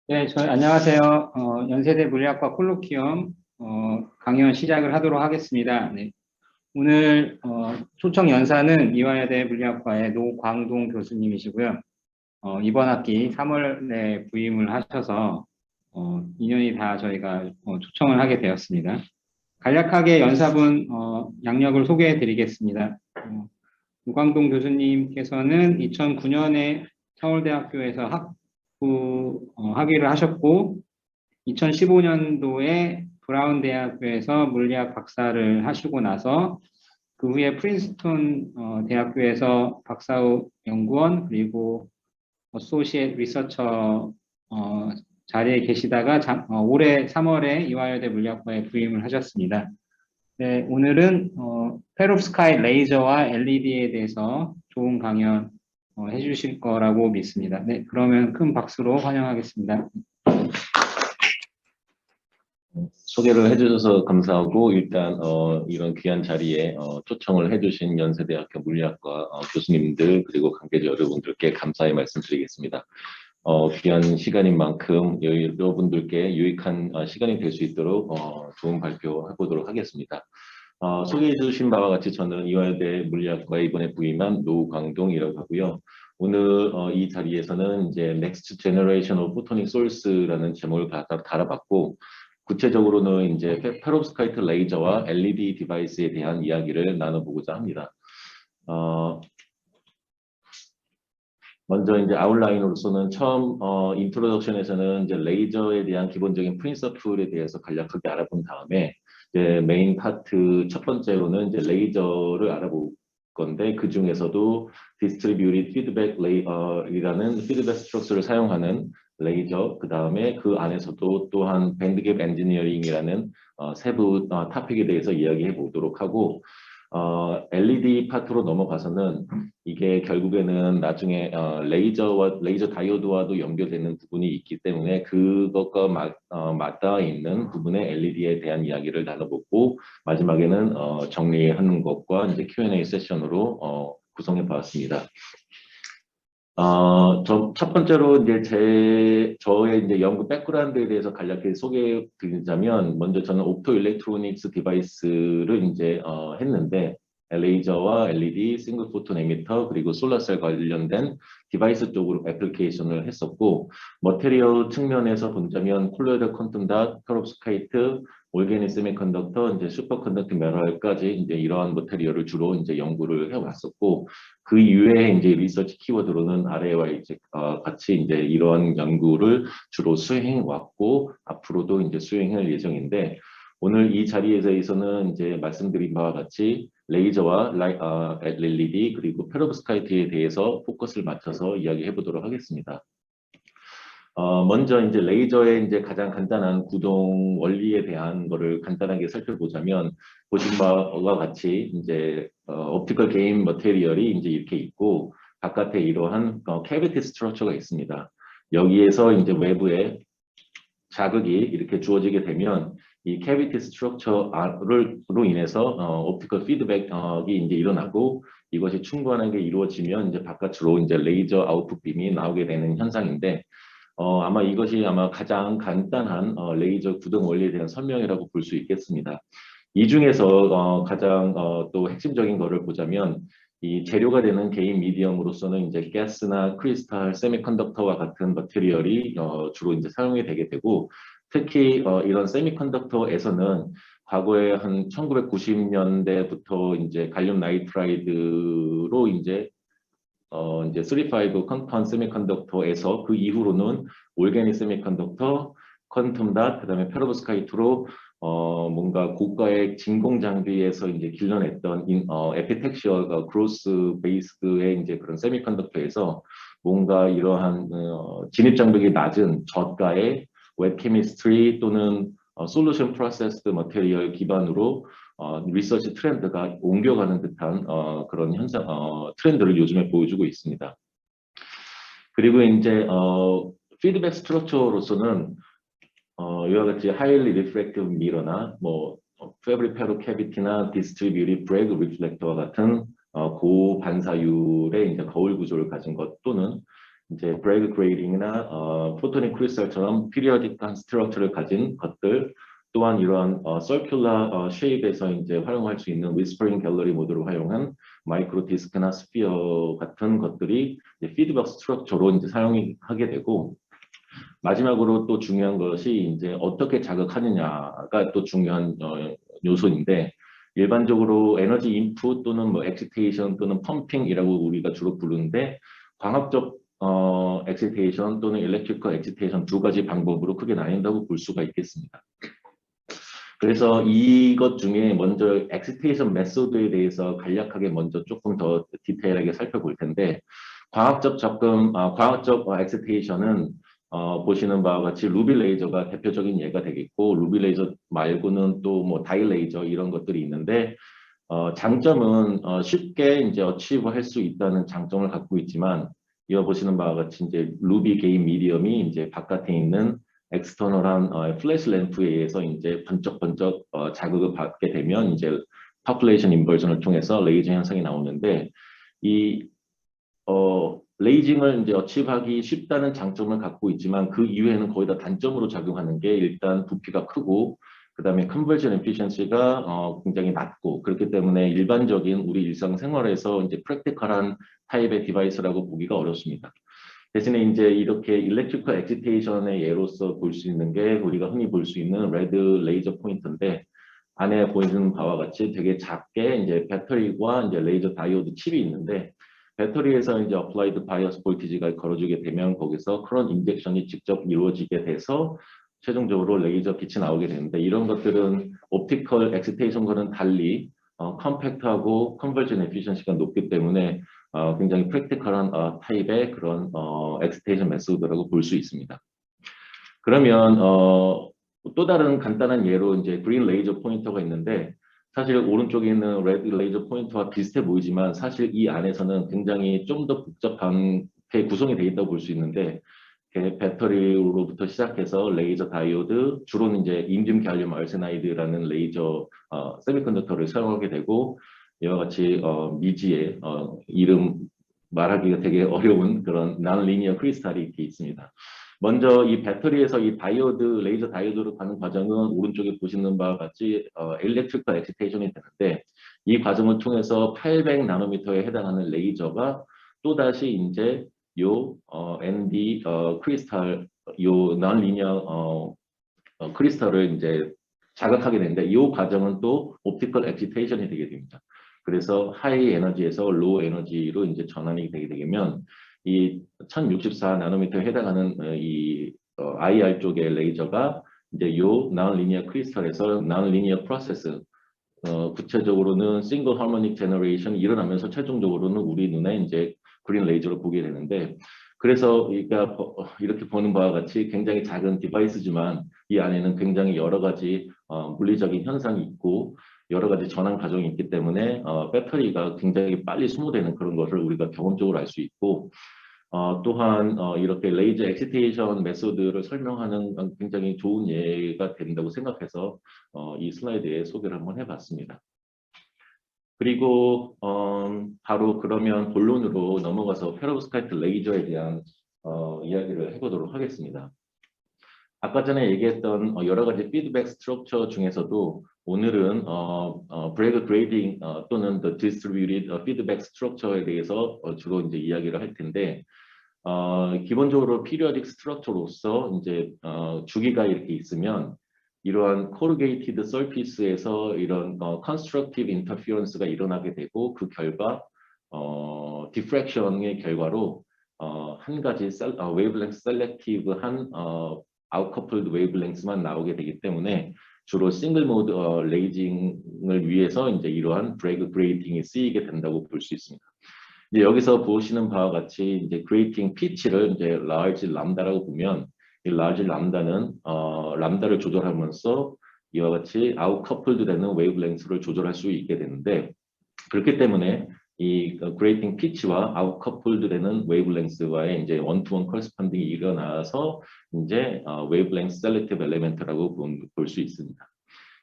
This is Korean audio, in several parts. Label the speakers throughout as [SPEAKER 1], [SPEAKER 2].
[SPEAKER 1] 네, 안녕하세요. 연세대 물리학과 콜로퀴엄 강연 시작을 하도록 하겠습니다. 네, 오늘 초청 연사는 이화여대 물리학과의 노광동 교수님이시고요. 이번 학기 3월에 부임을 하셔서 2년이 다 저희가 초청을 하게 되었습니다. 간략하게 연사분 양력을 소개해 드리겠습니다. 노광동 교수님께서는 2009년에 서울대학교에서 학위를 하셨고 2015년도에 브라운 대학교에서 물리학 박사를 하시고 나서 그 후에 프린스턴 대학교에서 박사후 연구원 그리고 어소시에이트 리서처 자리에 계시다가 올해 3월에 이화여대 물리학과에 부임을 하셨습니다. 네, 오늘은 페롭스카이 레이저와 LED에 대해서 좋은 강연 해주실 거라고 믿습니다. 네, 그러면 큰 박수로 환영하겠습니다.
[SPEAKER 2] 소개를 해주셔서 감사하고 일단 이런 귀한 자리에 초청을 해주신 연세대학교 물리학과 교수님들 그리고 관계자 여러분들께 감사의 말씀드리겠습니다. 귀한 시간인 만큼 여러분들께 유익한 시간이 될 수 있도록 좋은 발표해 보도록 하겠습니다. 소개해 주신 바와 같이 저는 이화여대 물리학과에 이번에 부임한 노광동이라고 하고요. 오늘 이 자리에서는 이제 Next Generation of Photonic Source라는 제목을 달아봤고 구체적으로는 이제 페롭스카이트 레이저와 LED 디바이스에 대한 이야기를 나눠보고자 합니다. 먼저 이제 아웃라인으로서는 처음 인트로덕션에서는 이제 레이저에 대한 기본적인 프린서플에 대해서 간략하게 알아본 다음에 이제 메인 파트 첫 번째로는 이제 레이저를 알아볼 건데 그 중에서도 디스트리뷰티드 피드백 이라는 피드백 스트럭처를 사용하는 레이저, 그 다음에 그 안에서도 또한 밴드갭 엔지니어링이라는 세부 토픽에 대해서 이야기해 보도록 하고 LED 파트로 넘어가서는 이게 결국에는 나중에 레이저 다이오드와도 연결되는 부분이 있기 때문에 그것과 맞닿아 있는 부분의 LED에 대한 이야기를 나눠보고 마지막에는 정리하는 것과 이제 Q&A 세션으로 구성해 봤습니다. 첫 번째로 이제 저의 이제 연구 백그라운드에 대해서 간략히 소개해 드리자면, 먼저 저는 옵토 일렉트로닉스 디바이스를 이제 했는데, 레이저와 LED, 싱글 포톤 에미터, 그리고 솔라셀 관련된 디바이스 쪽으로 애플리케이션을 했었고, 머테리얼 측면에서 본다면 콜로이드 퀀텀 닷, 페롭스카이트, 올게닉 세미컨덕터, 이제 슈퍼컨덕팅 메럴까지 이제 이러한 머테리얼을 주로 이제 연구를 해왔었고, 그 이외에 이제 리서치 키워드로는 아래와 이제 같이 이제 이러한 연구를 주로 수행해 왔고 앞으로도 이제 수행할 예정인데, 오늘 이 자리에서는 이제 말씀드린 바와 같이 레이저와 LED 그리고 페로브스카이트에 대해서 포커스를 맞춰서 이야기해 보도록 하겠습니다. 먼저 이제 레이저의 이제 가장 간단한 구동 원리에 대한 거를 간단하게 살펴보자면, 보신 바와 같이 이제 옵티컬 게인 머테리얼이 이제 이렇게 있고 바깥에 이러한 캐비티 스트럭처가 있습니다. 여기에서 이제 외부에 자극이 이렇게 주어지게 되면 이 캐비티 스트럭처로 인해서 옵티컬 피드백이 이제 일어나고, 이것이 충분하게 이루어지면 이제 바깥으로 이제 레이저 아웃풋 빔이 나오게 되는 현상인데, 아마 이것이 가장 간단한 레이저 구동 원리에 대한 설명이라고 볼 수 있겠습니다. 이 중에서 가장 또 핵심적인 거를 보자면, 이 재료가 되는 개인 미디엄으로서는 이제 가스나 크리스탈, 세미컨덕터와 같은 머티리얼이 주로 이제 사용이 되게 되고, 특히 이런 세미컨덕터에서는 과거에 한 1990년대부터 이제 갈륨 나이트라이드로 이제 3,5 컴파운 세미컨덕터에서 그 이후로는 올게닉 세미컨덕터, 퀀텀 닷, 그다음에 페로브스카이트로 뭔가 고가의 진공 장비에서 이제 길러냈던 에피텍시얼 그로스 베이스의 이제 그런 세미컨덕터에서 뭔가 이러한 진입 장벽이 낮은 저가의 웹 케미스트리 또는 솔루션 프로세스드 머테리얼 기반으로 리서치 트렌드가 옮겨가는 듯한 그런 현상, 트렌드를 요즘에 보여주고 있습니다. 그리고 이제 피드백 스트럭처로서는 이와 같이 하이리 리프렉티브 미러나 뭐 패브릭 페로 캐비티나 디스트리뷰티브 브레그 리플렉터와 같은 고반사율의 이제 거울 구조를 가진 것, 또는 이제 브래그 그레이딩이나 포토닉 크리스탈처럼 피리어딕한 스트럭처를 가진 것들, 또한 이러한 서큘러 쉐입에서 이제 활용할 수 있는 위스퍼링 갤러리 모드를 활용한 마이크로 디스크나 스피어 같은 것들이 이제 피드백 스트럭처로 이제 사용하게 되고, 마지막으로 또 중요한 것이 이제 어떻게 자극하느냐가 또 중요한 요소인데, 일반적으로 에너지 인풋 또는 뭐 엑시테이션 또는 펌핑이라고 우리가 주로 부르는데, 광합적 엑시테이션 또는 일렉트리컬 엑시테이션 두 가지 방법으로 크게 나뉜다고 볼 수가 있겠습니다. 그래서 이것 중에 먼저 엑시테이션 메소드에 대해서 간략하게 먼저 조금 더 디테일하게 살펴볼 텐데, 광학적 엑시테이션은 보시는 바와 같이 루비 레이저가 대표적인 예가 되겠고, 루비 레이저 말고는 또 뭐 다일 레이저 이런 것들이 있는데, 장점은 쉽게 이제 어치브 할 수 있다는 장점을 갖고 있지만, 이어 보시는 바와 같이 이제 루비 게인 미디엄이 이제 바깥에 있는 엑스터널한 플래시 램프에 의해서 이제 번쩍번쩍 자극을 받게 되면 이제 파퓰레이션 인버전을 통해서 레이저 현상이 나오는데, 이 레이징을 이제 어치브하기 쉽다는 장점을 갖고 있지만, 그 이외에는 거의 다 단점으로 작용하는 게, 일단 부피가 크고 그다음에 컨버전 에피션시가 굉장히 낮고, 그렇기 때문에 일반적인 우리 일상생활에서 이제 프랙티컬한 타입의 디바이스라고 보기가 어렵습니다. 대신에 이제 이렇게 일렉트리컬 엑시테이션의 예로서 볼 수 있는 게, 우리가 흔히 볼 수 있는 레드 레이저 포인터인데, 안에 보이는 바와 같이 되게 작게 이제 배터리와 이제 레이저 다이오드 칩이 있는데, 배터리에서 이제 어플라이드 바이어스 볼티지가 걸어주게 되면 거기서 커런트 인젝션이 직접 이루어지게 돼서 최종적으로 레이저 빛이 나오게 되는데, 이런 것들은 옵티컬 엑시테이션과는 달리 컴팩트하고 컨버전 에피션시가 높기 때문에 굉장히 프랙티컬한 타입의 그런 엑시테이션 메소드라고 볼 수 있습니다. 그러면 또 다른 간단한 예로 이제 그린 레이저 포인터가 있는데, 사실 오른쪽에 있는 레드 레이저 포인터와 비슷해 보이지만 사실 이 안에서는 굉장히 좀 더 복잡한 구성이 되어 있다고 볼 수 있는데, 배터리로부터 시작해서 레이저 다이오드, 주로는 이제 임즘 갈륨 알세나이드라는 레이저 세미컨덕터를 사용하게 되고, 이와 같이 미지의 이름 말하기가 되게 어려운 그런 non-linear 크리스탈이 이렇게 있습니다. 먼저 이 배터리에서 이 다이오드, 레이저 다이오드로 가는 과정은 오른쪽에 보시는 바와 같이 일렉트리컬 엑시테이션이 되는데, 이 과정을 통해서 800 나노미터에 해당하는 레이저가 또다시 이제 요 ND 크리스탈, 요 non-linear 크리스탈을 이제 자극하게 되는데, 이 과정은 또 옵티컬 엑시테이션이 되게 됩니다. 그래서 하이 에너지에서 로우 에너지로 이제 전환이 되게 되면, 이 1064 나노미터에 해당하는 이 IR 쪽의 레이저가 이제 요 non-linear 크리스탈에서 non-linear 프로세스, 구체적으로는 싱글 하모닉 제너레이션이 일어나면서 최종적으로는 우리 눈에 이제 그린 레이저를 보게 되는데, 그래서 이렇게 보는 바와 같이 굉장히 작은 디바이스지만 이 안에는 굉장히 여러 가지 물리적인 현상이 있고 여러 가지 전환 과정이 있기 때문에 배터리가 굉장히 빨리 소모되는 그런 것을 우리가 경험적으로 알 수 있고, 또한 이렇게 레이저 엑시테이션 메소드를 설명하는 굉장히 좋은 예가 된다고 생각해서 이 슬라이드에 소개를 한번 해봤습니다. 그리고 바로 그러면 본론으로 넘어가서 페로브스카이트 레이저에 대한 이야기를 해보도록 하겠습니다. 아까 전에 얘기했던 여러 가지 피드백 스트럭처 중에서도 오늘은 브래그 그레이딩 또는 the distributed feedback structure에 대해서 주로 이제 이야기를 할 텐데, 기본적으로 periodic structure로서 이제 주기가 이렇게 있으면 이러한 corrugated surface에서 이런 constructive interference가 일어나게 되고, 그 결과 diffraction의 결과로 한 가지 wavelength selective한 outcoupled wavelength만 나오게 되기 때문에 주로 싱글 모드 레이징을 위해서 이제 이러한 브레이크 그레이팅이 쓰이게 된다고 볼 수 있습니다. 이제 여기서 보시는 바와 같이 이제 그레이팅 피치를 이제 large 람다라고 보면, 이 large 람다는 람다를 조절하면서 이와 같이 outcoupled 되는 웨이브랭스를 조절할 수 있게 되는데, 그렇기 때문에 이 그레이팅 피치와 outcoupled 되는 웨이브랭스와의 이제 원투원 커레스폰딩이 일어나서 이제 웨이브랭스 셀렉티브 엘리멘트라고 볼 수 있습니다.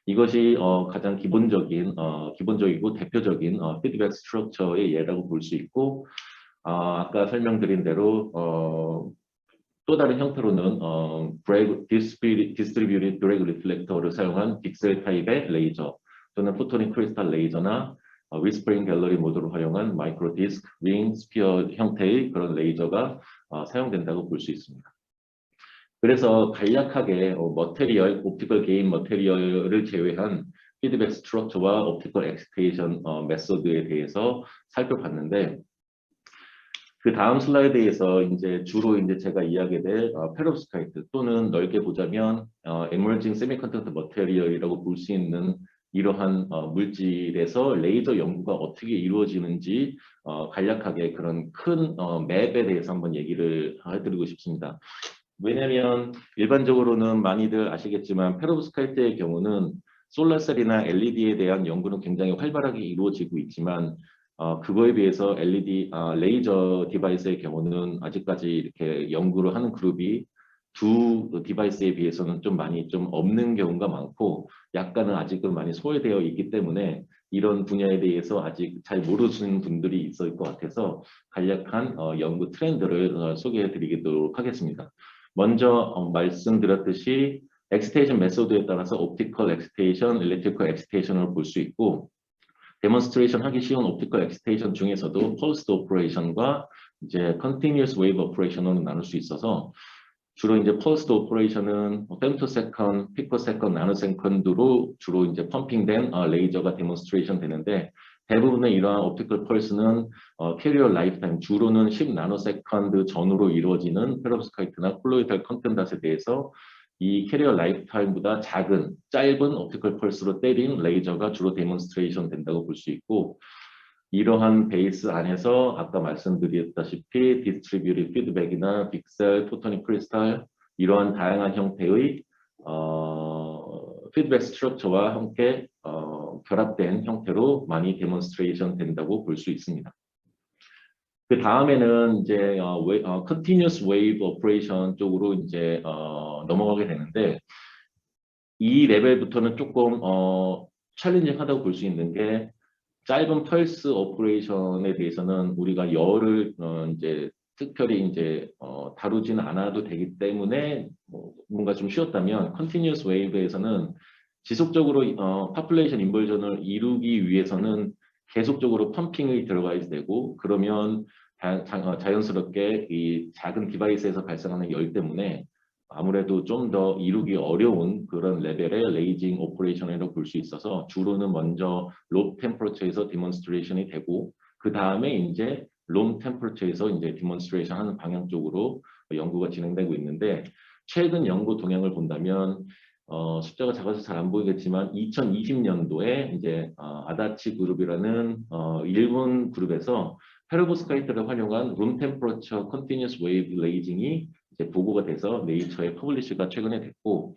[SPEAKER 2] 이것이 가장 기본적이고 대표적인 피드백 스트럭처의 예라고 볼 수 있고, 아까 설명드린 대로 또 다른 형태로는 디스트리뷰티드 드래그 리플렉터를 사용한 픽셀 타입의 레이저 또는 포토닉 크리스탈 레이저나 위스퍼링 갤러리 모드로 활용한 마이크로 디스크, 링, 스피어 형태의 그런 레이저가 사용된다고 볼 수 있습니다. 그래서 간략하게 머테리얼, 옵티컬 게인 머테리얼을 제외한 피드백 스트럭처와 옵티컬 엑시테이션 메소드에 대해서 살펴봤는데, 그 다음 슬라이드에서 이제 주로 이제 제가 이야기될 페롭스카이트 또는 넓게 보자면 에머징 세미컨덕터 머테리얼이라고 볼 수 있는 이러한 물질에서 레이저 연구가 어떻게 이루어지는지 간략하게 그런 큰 맵에 대해서 한번 얘기를 해드리고 싶습니다. 왜냐하면 일반적으로는 많이들 아시겠지만 페롭스카이트의 경우는 솔라셀이나 LED에 대한 연구는 굉장히 활발하게 이루어지고 있지만 그거에 비해서 레이저 디바이스의 경우는 아직까지 이렇게 연구를 하는 그룹이 두 디바이스에 비해서는 좀 많이 좀 없는 경우가 많고 약간은 아직은 많이 소외되어 있기 때문에 이런 분야에 대해서 아직 잘 모르시는 분들이 있을 것 같아서 간략한 연구 트렌드를 소개해 드리도록 하겠습니다. 먼저 말씀드렸듯이 엑시테이션 메소드에 따라서 옵티컬 엑시테이션, 일렉트리컬 엑시테이션을 볼 수 있고 데몬스트레이션 하기 쉬운 옵티컬 엑시테이션 중에서도 펄스 오퍼레이션과 이제 컨티뉴어스 웨이브 오퍼레이션으로 나눌 수 있어서 주로 이제 펄스 오퍼레이션은 femtoseconds, picoseconds, nanoseconds로 주로 이제 펌핑된 레이저가 데몬스트레이션 되는데 대부분의 이러한 옵티컬 펄스는 캐리어 라이프타임 주로는 10 나노세컨드 전후로 이루어지는 페롭스카이트나 콜로이달 컨텐츠에 대해서 이 캐리어 라이프타임보다 작은 짧은 옵티컬 펄스로 때린 레이저가 주로 데몬스트레이션 된다고 볼 수 있고 이러한 베이스 안에서 아까 말씀드렸다시피 디스트리뷰티드 피드백이나 픽셀, 포토닉 크리스탈 이러한 다양한 형태의 피드백 스트럭처와 함께 결합된 형태로 많이 데몬스트레이션 된다고 볼 수 있습니다. 그 다음에는 이제 continuous wave operation 쪽으로 이제 넘어가게 되는데 이 레벨부터는 조금 챌린징하다고 볼 수 있는 게 짧은 펄스 오퍼레이션에 대해서는 우리가 열을 이제 특별히 이제 다루지는 않아도 되기 때문에 뭔가 좀 쉬웠다면 컨티뉴어스 웨이브에서는 지속적으로 파퓰레이션 인버전을 이루기 위해서는 계속적으로 펌핑이 들어가야 되고 그러면 자연스럽게 이 작은 디바이스에서 발생하는 열 때문에 아무래도 좀 더 이루기 어려운 그런 레벨의 레이징 오퍼레이션이라고 볼 수 있어서 주로는 먼저 로 템퍼러처에서 디몬스트레이션이 되고 그 다음에 이제 롬 템퍼러처에서 이제 디몬스트레이션 하는 방향 쪽으로 연구가 진행되고 있는데 최근 연구 동향을 본다면 숫자가 작아서 잘 안 보이겠지만 2020년도에 이제 아다치 그룹이라는 일본 그룹에서 페로브스카이트를 활용한 룸 템퍼러처 컨티뉴어스 웨이브 레이징이 이제 보고가 돼서 네이처에 퍼블리시가 최근에 됐고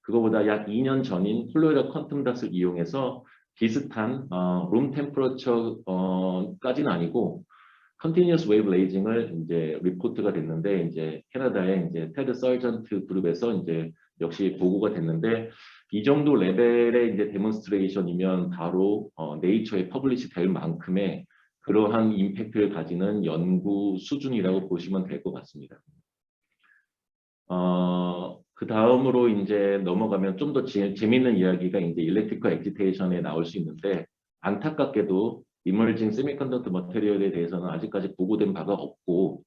[SPEAKER 2] 그거보다 약 2년 전인 콜로이달 퀀텀 닷을 이용해서 비슷한 룸 템퍼러처까지는 아니고 컨티뉴어스 웨이브 레이징을 이제 리포트가 됐는데 이제 캐나다의 이제 테드 서전트 그룹에서 이제 역시 보고가 됐는데 이 정도 레벨의 이제 데몬스트레이션이면 바로 네이처에 퍼블리시 될 만큼의 그러한 임팩트를 가지는 연구 수준이라고 보시면 될 것 같습니다. 그 다음으로 이제 넘어가면 좀 더 재미있는 이야기가 이제 일렉트리컬 엑시테이션에 나올 수 있는데 안타깝게도 이머징 세미컨덕터 머테리얼에 대해서는 아직까지 보고된 바가 없고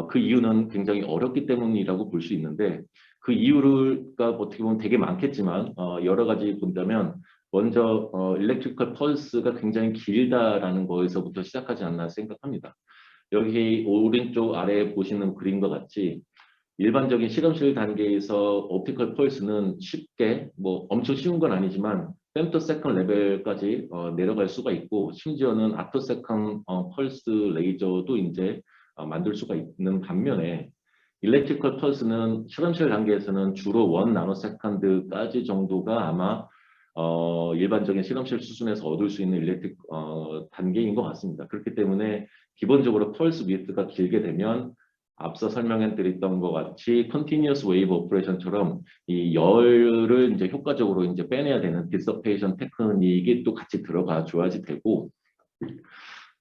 [SPEAKER 2] 그 이유는 굉장히 어렵기 때문이라고 볼 수 있는데 그 이유가 어떻게 보면 되게 많겠지만 여러 가지 본다면 먼저 일렉트리컬 펄스가 굉장히 길다라는 거에서부터 시작하지 않나 생각합니다. 여기 오른쪽 아래에 보시는 그림과 같이 일반적인 실험실 단계에서 옵티컬 펄스는 쉽게 뭐 엄청 쉬운 건 아니지만 femtosecond 레벨까지 내려갈 수가 있고 심지어는 atosecond 펄스 레이저도 이제 만들 수가 있는 반면에 일렉트리컬 펄스는 실험실 단계에서는 주로 1 나노세컨드까지 정도가 아마 일반적인 실험실 수준에서 얻을 수 있는 일렉트릭 단계인 것 같습니다. 그렇기 때문에 기본적으로 펄스 위드가 길게 되면 앞서 설명해 드렸던 것 같이 컨티뉴어스 웨이브 오퍼레이션처럼 이 열을 이제 효과적으로 이제 빼내야 되는 디서페이션 테크닉이 또 같이 들어가 줘야지 되고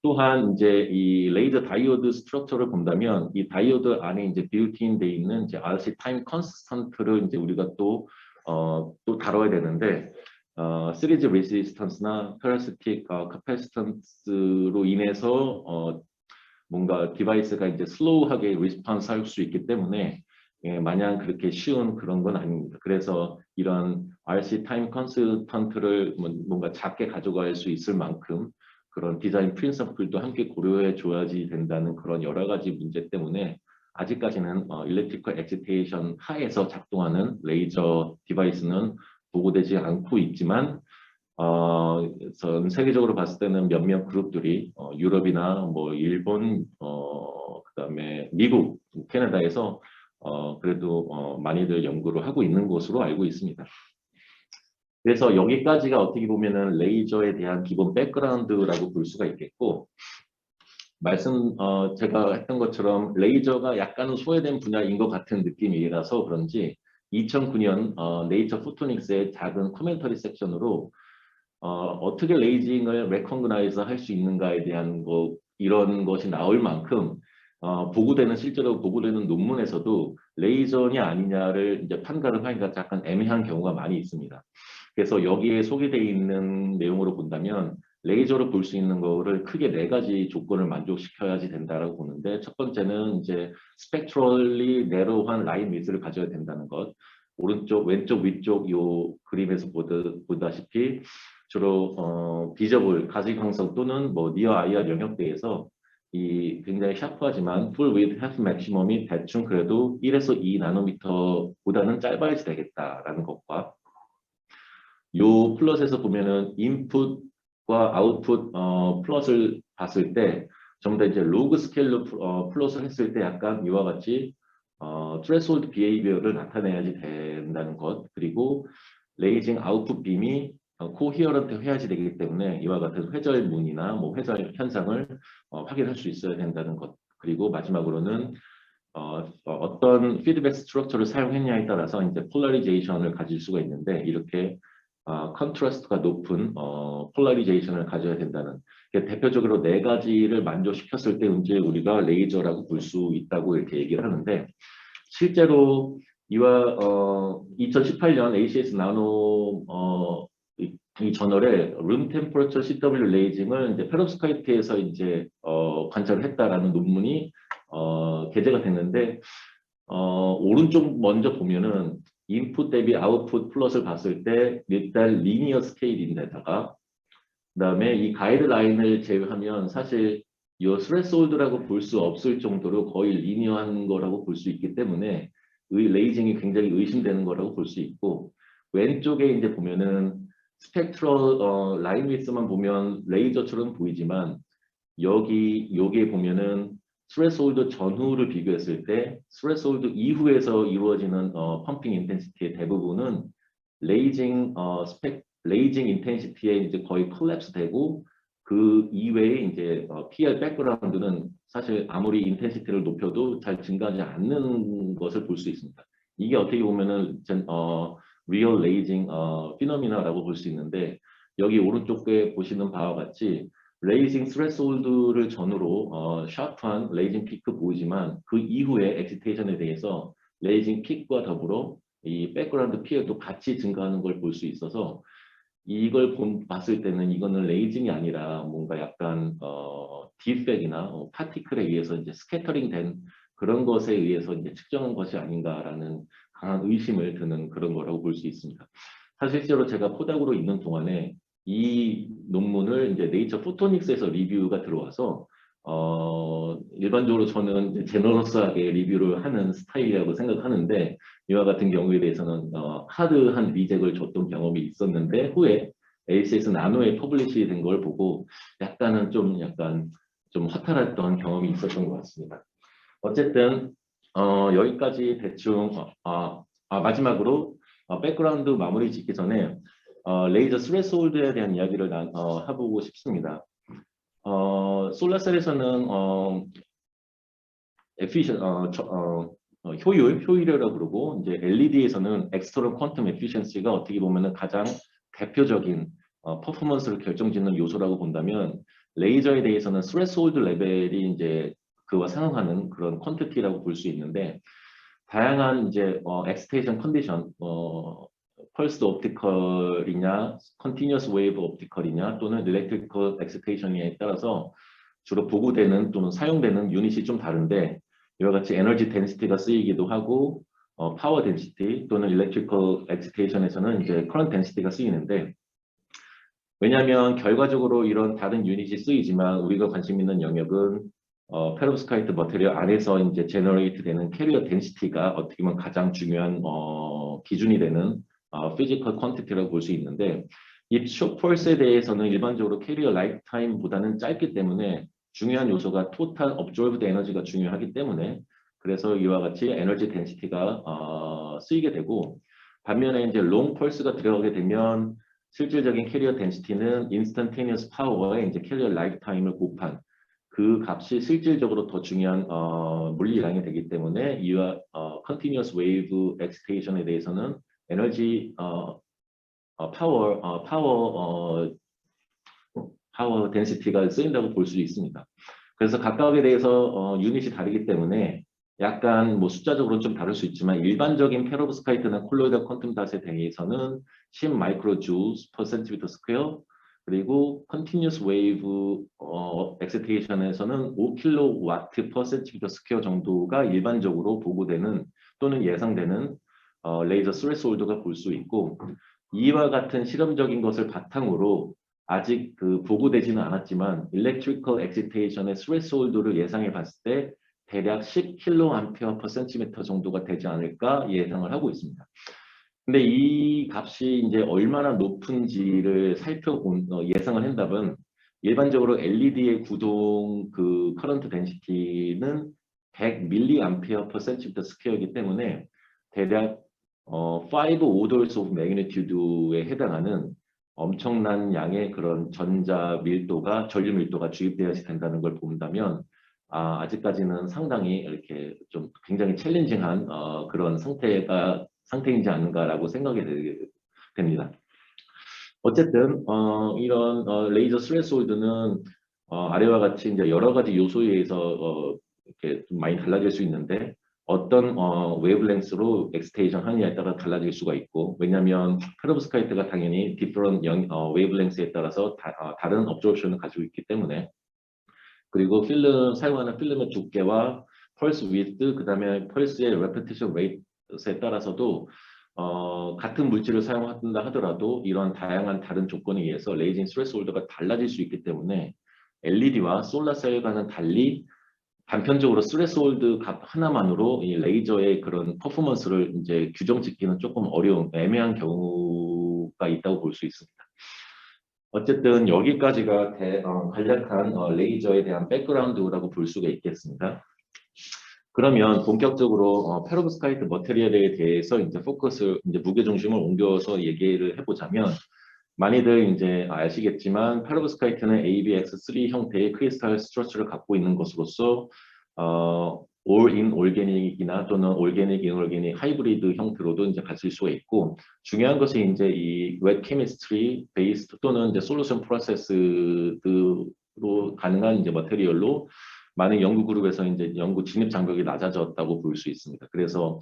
[SPEAKER 2] 또한 이제 이 레이저 다이오드 스트럭처를 본다면 이 다이오드 안에 이제 빌트인 돼 있는 이제 RC 타임 컨스턴트를 이제 우리가 또 다뤄야 되는데 시리즈 레지스턴스나 패러시틱 카패시턴스로 인해서 뭔가 디바이스가 이제 슬로우하게 리스폰스 할 수 있기 때문에 마냥 그렇게 쉬운 그런 건 아닙니다. 그래서 이런 RC 타임 컨스턴트를 뭔가 작게 가져갈 수 있을 만큼 그런 디자인 프린서플도 함께 고려해 줘야지 된다는 그런 여러 가지 문제 때문에 아직까지는 일렉트리컬 엑시테이션 하에서 작동하는 레이저 디바이스는 보고되지 않고 있지만 전 세계적으로 봤을 때는 몇몇 그룹들이 유럽이나 뭐 일본 그다음에 미국, 캐나다에서 그래도 많이들 연구를 하고 있는 것으로 알고 있습니다. 그래서 여기까지가 어떻게 보면은 레이저에 대한 기본 백그라운드라고 볼 수가 있겠고, 제가 했던 것처럼 레이저가 약간은 소외된 분야인 것 같은 느낌이라서 그런지 2009년 네이처 포토닉스의 작은 코멘터리 섹션으로 어떻게 레이징을 레커그나이즈 할 수 있는가에 대한 이런 것이 나올 만큼 실제로 보고되는 논문에서도 레이저냐 아니냐를 이제 판가를 하기가 약간 애매한 경우가 많이 있습니다. 그래서 여기에 소개되어 있는 내용으로 본다면 레이저로 볼 수 있는 거를 크게 4가지 조건을 만족시켜야지 된다라고 보는데, 첫 번째는 이제 스펙트럴리 내로한 라인 위스를 가져야 된다는 것. 오른쪽, 왼쪽, 위쪽 요 그림에서 보다시피 주로 비저블, 가시광선 또는 뭐 니어 IR 영역대에서 이 굉장히 샤프하지만 풀 위드 해프 맥시멈이 대충 그래도 1에서 2 나노미터보다는 짧아야지 되겠다라는 것과, 요 플롯에서 보면은 인풋과 아웃풋 플롯을 봤을 때 전부 다 이제 로그 스케일로 플롯을 했을 때 약간 이와 같이 트레스홀드 비헤이비어를 나타내야지 된다는 것, 그리고 레이징 아웃풋 빔이 코히어런트 해야지 되기 때문에 이와 같은 회절문이나 뭐 회절 현상을 확인할 수 있어야 된다는 것, 그리고 마지막으로는 어떤 피드백 스트럭처를 사용했냐에 따라서 이제 폴라리제이션을 가질 수가 있는데, 이렇게 컨트라스트가 높은 폴라리제이션을 가져야 된다는, 대표적으로 4가지를 만족시켰을 때 이제 우리가 레이저라고 볼 수 있다고 이렇게 얘기를 하는데, 실제로 이와 2018년 ACS 나노 이 저널에 룸 템퍼러처 CW 레이징을 이제 페롭스카이트에서 이제 관찰을 했다라는 논문이 게재가 됐는데, 오른쪽 먼저 보면은 인풋 대비 아웃풋 플롯을 봤을 때 일단 리니어 스케일인데다가, 그다음에 이 가이드라인을 제외하면 사실 이 스레스홀드라고 볼 수 없을 정도로 거의 리니어한 거라고 볼 수 있기 때문에 레이징이 굉장히 의심되는 거라고 볼 수 있고, 왼쪽에 이제 보면은 스펙트럴 라인 위스만 보면 레이저처럼 보이지만 여기에 보면은 스레스홀드 전후를 비교했을 때 스레스홀드 이후에서 이루어지는 펌핑 인텐시티의 대부분은 레이징 인텐시티에 이제 거의 콜랩스 되고, 그 이외에 이제 PR 백그라운드는 사실 아무리 인텐시티를 높여도 잘 증가하지 않는 것을 볼 수 있습니다. 이게 어떻게 보면은 리얼 레이징 피노미나라고 볼 수 있는데, 여기 오른쪽에 보시는 바와 같이 레이징 스레스홀드를 전후로 샤프한 레이징 피크 보이지만 그 이후에 엑시테이션에 대해서 레이징 픽과 더불어 이 백그라운드 피해도 같이 증가하는 걸 볼 수 있어서, 이걸 봤을 때는 이거는 레이징이 아니라 뭔가 약간 디펙이나 파티클에 의해서 이제 스캐터링 된 그런 것에 의해서 이제 측정한 것이 아닌가라는 강한 의심을 드는 그런 거라고 볼 수 있습니다. 사실 실제로 제가 포닥으로 있는 동안에 이 논문을 이제 네이처 포토닉스에서 리뷰가 들어와서 일반적으로 저는 이제 제너러스하게 리뷰를 하는 스타일이라고 생각하는데, 이와 같은 경우에 대해서는 하드한 리젝을 줬던 경험이 있었는데, 후에 ACS 나노에 퍼블리시 된 걸 보고 약간은 좀 허탈했던 경험이 있었던 것 같습니다. 어쨌든 여기까지 대충 마지막으로 백그라운드 마무리 짓기 전에 레이저 스레스홀드에 대한 이야기를 해보고 싶습니다. 솔라셀에서는 효율이라고 그러고, 이제 LED에서는 엑스터널 퀀텀 에피션시가 어떻게 보면은 가장 대표적인 퍼포먼스를 결정짓는 요소라고 본다면, 레이저에 대해서는 스레스홀드 레벨이 이제 그와 상응하는 그런 퀀티티라고 볼 수 있는데 다양한 이제 엑스테이션 컨디션, 펄스 옵티컬이냐, 컨티뉴어스 웨이브 옵티컬이냐 또는 일렉트리컬 엑스테이션에 따라서 주로 보고되는 또는 사용되는 유닛이 좀 다른데 이와 같이 에너지 덴시티가 쓰이기도 하고 파워 덴시티 또는 일렉트리컬 엑스테이션에서는 이제 커런트 덴시티가 쓰이는데 왜냐하면 결과적으로 이런 다른 유닛이 쓰이지만 우리가 관심 있는 영역은 페로브스카이트 머테리얼 안에서 이제 제너레이트 되는 캐리어 덴시티가 어떻게 보면 가장 중요한 기준이 되는 피지컬 퀀티티라고 볼 수 있는데 이 쇼폴스에 대해서는 일반적으로 캐리어 라이프 타임보다는 짧기 때문에 중요한 요소가 토탈 업조브드 에너지가 중요하기 때문에 그래서 이와 같이 에너지 덴시티가 쓰이게 되고 반면에 이제 롱 펄스가 들어가게 되면 실질적인 캐리어 덴시티는 인스턴테니어스 파워에 이제 캐리어 라이프 타임을 곱한 그 값이 실질적으로 더 중요한 물리량이 되기 때문에 이와 컨티뉴어스 웨이브 엑스테이션에 대해서는 에너지 파워 덴시티가 쓰인다고 볼 수 있습니다. 그래서 각각에 대해서 유닛이 다르기 때문에 약간 뭐 숫자적으로 좀 다를 수 있지만 일반적인 페로브스카이트나 콜로이드 퀀텀 닷에 대해서는 10 마이크로 주스 per 센티미터 스퀘어 그리고 컨티뉴어스 웨이브 엑스테이션에서는 5kW per 센티미터 스퀘어 정도가 일반적으로 보고되는 또는 예상되는 레이저 스레스홀드가 볼 수 있고 이와 같은 실험적인 것을 바탕으로 아직 그 보고되지는 않았지만 일렉트리컬 엑시테이션의 스레스홀드를 예상해 봤을 때 대략 10kA per cm 정도가 되지 않을까 예상을 하고 있습니다. 근데 이 값이 이제 얼마나 높은지를 살펴본 예상을 한다면 일반적으로 LED의 구동 그 커런트 덴시티는 100mA per cm 스퀘어이기 때문에 대략 5 orders of magnitude에 해당하는 엄청난 양의 그런 전자 밀도가 전류 밀도가 주입되어야 된다는 걸 본다면 아직까지는 상당히 이렇게 좀 굉장히 챌린징한 그런 상태이지 않은가라고 생각이 됩니다. 어쨌든 이런 레이저 스레스홀드는 아래와 같이 이제 여러 가지 요소에 의해서 이렇게 좀 많이 달라질 수 있는데 어떤 웨이브랭스로 엑스테이션 하느냐에 따라 달라질 수가 있고 왜냐하면 페로브스카이트가 당연히 디퍼런 웨이브랭스에 따라서 다른 업조션을 가지고 있기 때문에 그리고 사용하는 필름의 두께와 펄스 위드 그다음에 펄스의 레피티션 레이트에 따라서도 같은 물질을 사용한다 하더라도 이런 다양한 다른 조건에 의해서 레이징 스레스홀드가 달라질 수 있기 때문에 LED와 솔라셀과는 달리 단편적으로 스레스홀드 값 하나만으로 이 레이저의 그런 퍼포먼스를 이제 규정 짓기는 조금 어려운 애매한 경우가 있다고 볼 수 있습니다. 어쨌든 여기까지가 간략한 레이저에 대한 백그라운드라고 볼 수가 있겠습니다. 그러면 본격적으로 페로브스카이트 머테리얼에 대해서 이제 이제 무게 중심을 옮겨서 얘기를 해보자면 많이들 이제 아시겠지만 페로브스카이트는 ABX3 형태의 크리스탈 스트러처를 갖고 있는 것으로서 올인 올게닉이나 또는 올게닉 인올게닉 하이브리드 형태로도 이제 가질 수가 있고 중요한 것이 이제 이 웹 케미스트리 베이스드 또는 이제 솔루션 프로세스로 가능한 이제 머테리얼로 많은 연구 그룹에서 이제 연구 진입 장벽이 낮아졌다고 볼 수 있습니다. 그래서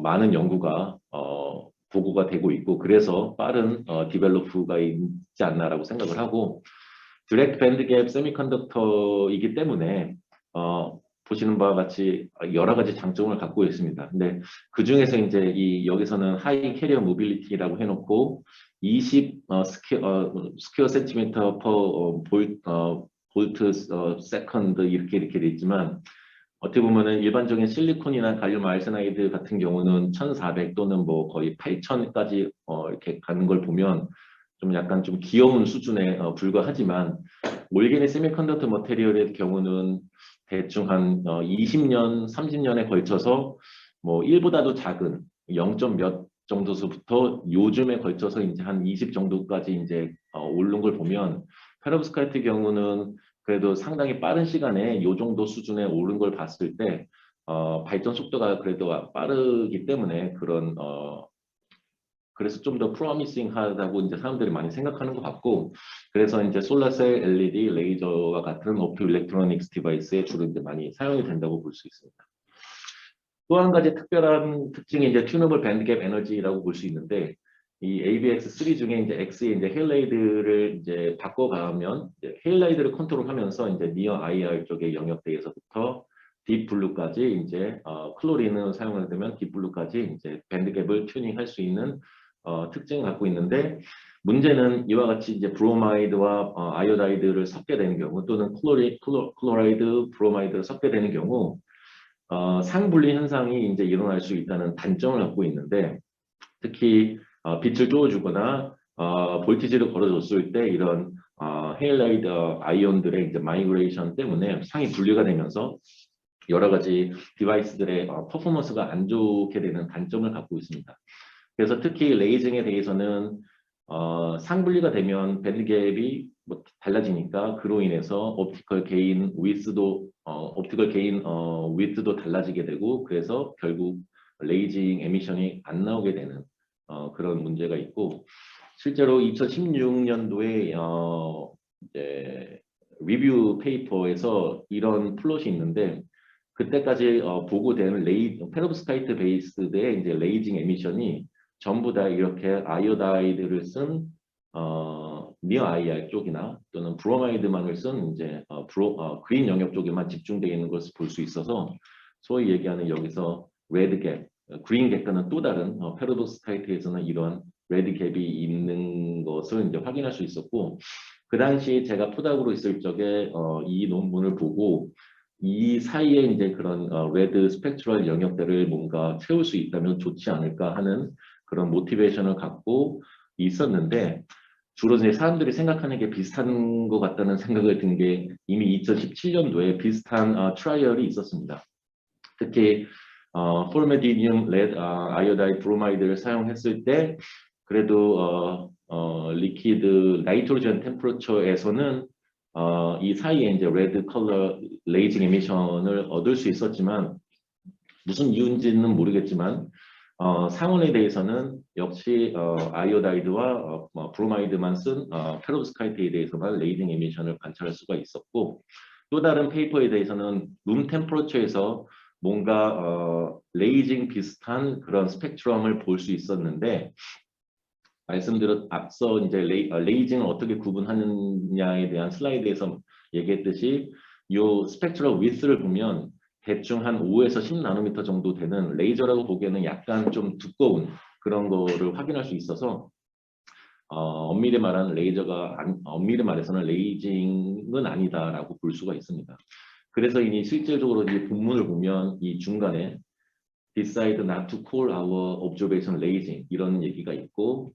[SPEAKER 2] 많은 연구가 보고가 되고 있고 그래서 빠른 디벨로프가 있지 않나라고 생각을 하고 디렉트 밴드갭 세미컨덕터이기 때문에 보시는 바와 같이 여러 가지 장점을 갖고 있습니다. 근데 그 중에서 이제 여기서는 하이 캐리어 모빌리티라고 해놓고 20 스퀘어 센티미터 퍼 볼트 세컨드 이렇게 돼 있지만 어떻게 보면은 일반적인 실리콘이나 갈륨 알세나이드 같은 경우는 1400 또는 뭐 거의 8000까지 이렇게 가는 걸 보면 좀 약간 좀 귀여운 수준에 불과하지만 올게닉 세미컨덕터 머테리얼의 경우는 대충 한 20년, 30년에 걸쳐서 뭐 1보다도 작은 0. 몇 정도서부터 요즘에 걸쳐서 이제 한 20 정도까지 이제 오른 걸 보면 페로브스카이트 경우는 그래도 상당히 빠른 시간에 이 정도 수준에 오른 걸 봤을 때 발전 속도가 그래도 빠르기 때문에 그런 그래서 좀 더 프로미싱하다고 이제 사람들이 많이 생각하는 것 같고, 그래서 이제 솔라셀, LED, 레이저와 같은 옵토 일렉트로닉스 디바이스에 주로 이제 많이 사용이 된다고 볼 수 있습니다. 또 한 가지 특별한 특징이 이제 튜너블 밴드갭 에너지라고 볼 수 있는데, 이 ABX3 중에 이제 X의 이제 헤일라이드를 이제 바꿔가면 헤일라이드를 컨트롤하면서 이제 니어 IR 쪽의 영역대에서부터 딥블루까지 이제 클로린을 사용을 되면 딥블루까지 이제 밴드갭을 튜닝할 수 있는 특징을 갖고 있는데, 문제는 이와 같이 이제 브로마이드와 아이오다이드를 섞게 되는 경우, 또는 클로라이드, 브로마이드를 섞게 되는 경우 상분리 현상이 이제 일어날 수 있다는 단점을 갖고 있는데, 특히 빛을 쪼아주거나 볼티지를 걸어줬을 때 이런 헤일라이드 아이온들의 이제 마이그레이션 때문에 상이 분리가 되면서 여러 가지 디바이스들의 퍼포먼스가 안 좋게 되는 단점을 갖고 있습니다. 그래서 특히 레이징에 대해서는 상분리가 되면 밴드갭이 뭐 달라지니까 그로 인해서 옵티컬 게인 위드도 달라지게 되고, 그래서 결국 레이징 에미션이 안 나오게 되는 그런 문제가 있고, 실제로 2016년도에 이제 리뷰 페이퍼에서 이런 플롯이 있는데, 그때까지 보고된 페로브스카이트 베이스드의 이제 레이징 에미션이 전부 다 이렇게 아이오다이드를 쓴 니어 IR 쪽이나 또는 브로마이드만을 쓴 이제 그린 영역 쪽에만 집중되어 있는 것을 볼 수 있어서, 소위 얘기하는 여기서 레드 갭, 그린 갭과는 또 다른 페로브스카이트에서는 이런 레드 갭이 있는 것을 이제 확인할 수 있었고, 그 당시 제가 포닥으로 있을 적에 이 논문을 보고 이 사이에 이제 그런 레드 스펙트럴 영역들을 뭔가 채울 수 있다면 좋지 않을까 하는 그런 모티베이션을 갖고 있었는데, 주로 이제 사람들이 생각하는 게 비슷한 것 같다는 생각을 든 게 이미 2017년도에 비슷한 트라이얼이 있었습니다. 특히 포르메디늄 레드 아이오다이드 브로마이드를 사용했을 때 그래도 리퀴드 나이트로젠 템퍼러처에서는 이 사이에 이제 레드 컬러 레이징 에미션을 얻을 수 있었지만, 무슨 이유인지는 모르겠지만 상온에 대해서는 역시 아이오다이드와 브로마이드만 쓴 페로브스카이트에 대해서만 레이징 에미션을 관찰할 수가 있었고, 또 다른 페이퍼에 대해서는 룸 템퍼러처에서 뭔가 레이징 비슷한 그런 스펙트럼을 볼 수 있었는데, 말씀드렸 앞서 이제 레이징을 어떻게 구분하느냐에 대한 슬라이드에서 얘기했듯이 이 스펙트럴 위스를 보면 대충 한 5에서 10나노미터 정도 되는, 레이저라고 보기에는 약간 좀 두꺼운 그런 거를 확인할 수 있어서 엄밀히 말해서는 레이징은 아니다라고 볼 수가 있습니다. 그래서 이미 실질적으로 이 본문을 보면 이 중간에 decide not to call our observation raging 이런 얘기가 있고,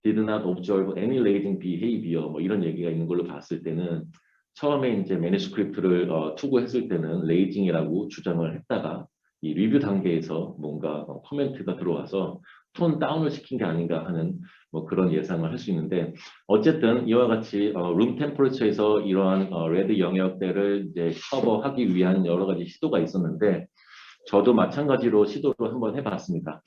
[SPEAKER 2] did not observe any raging behavior 뭐 이런 얘기가 있는 걸로 봤을 때는, 처음에 이제 매니스크립트를 투고했을 때는 레이징이라고 주장을 했다가 이 리뷰 단계에서 뭔가 코멘트가 들어와서 톤 다운을 시킨 게 아닌가 하는 뭐 그런 예상을 할 수 있는데, 어쨌든 이와 같이 룸 템퍼러처에서 이러한 레드 영역대를 이제 커버하기 위한 여러 가지 시도가 있었는데, 저도 마찬가지로 시도를 한번 해봤습니다.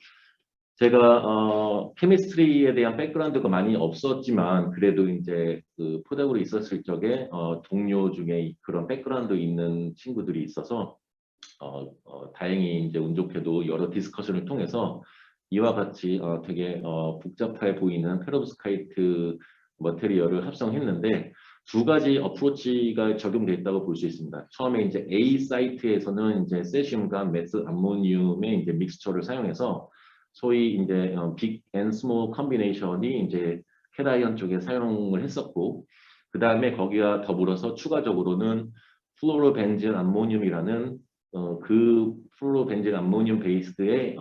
[SPEAKER 2] 제가 케미스트리에 대한 백그라운드가 많이 없었지만, 그래도 이제 그 포닥으로 있었을 적에 동료 중에 그런 백그라운드 있는 친구들이 있어서 다행히 이제 운 좋게도 여러 디스커션을 통해서 이와 같이 되게 복잡해 보이는 페로브스카이트 머테리얼을 합성했는데, 두 가지 어프로치가 적용됐다고 볼 수 있습니다. 처음에 이제 A 사이트에서는 이제 세슘과 메스 암모늄의 이제 믹스처를 사용해서 소위 이제 빅 앤 스몰 컨비네이션이 이제 캐다이언 쪽에 사용을 했었고, 그 다음에 거기와 더불어서 추가적으로는 플로로벤진 암모늄이라는 그 플로로벤진 암모늄 베이스드의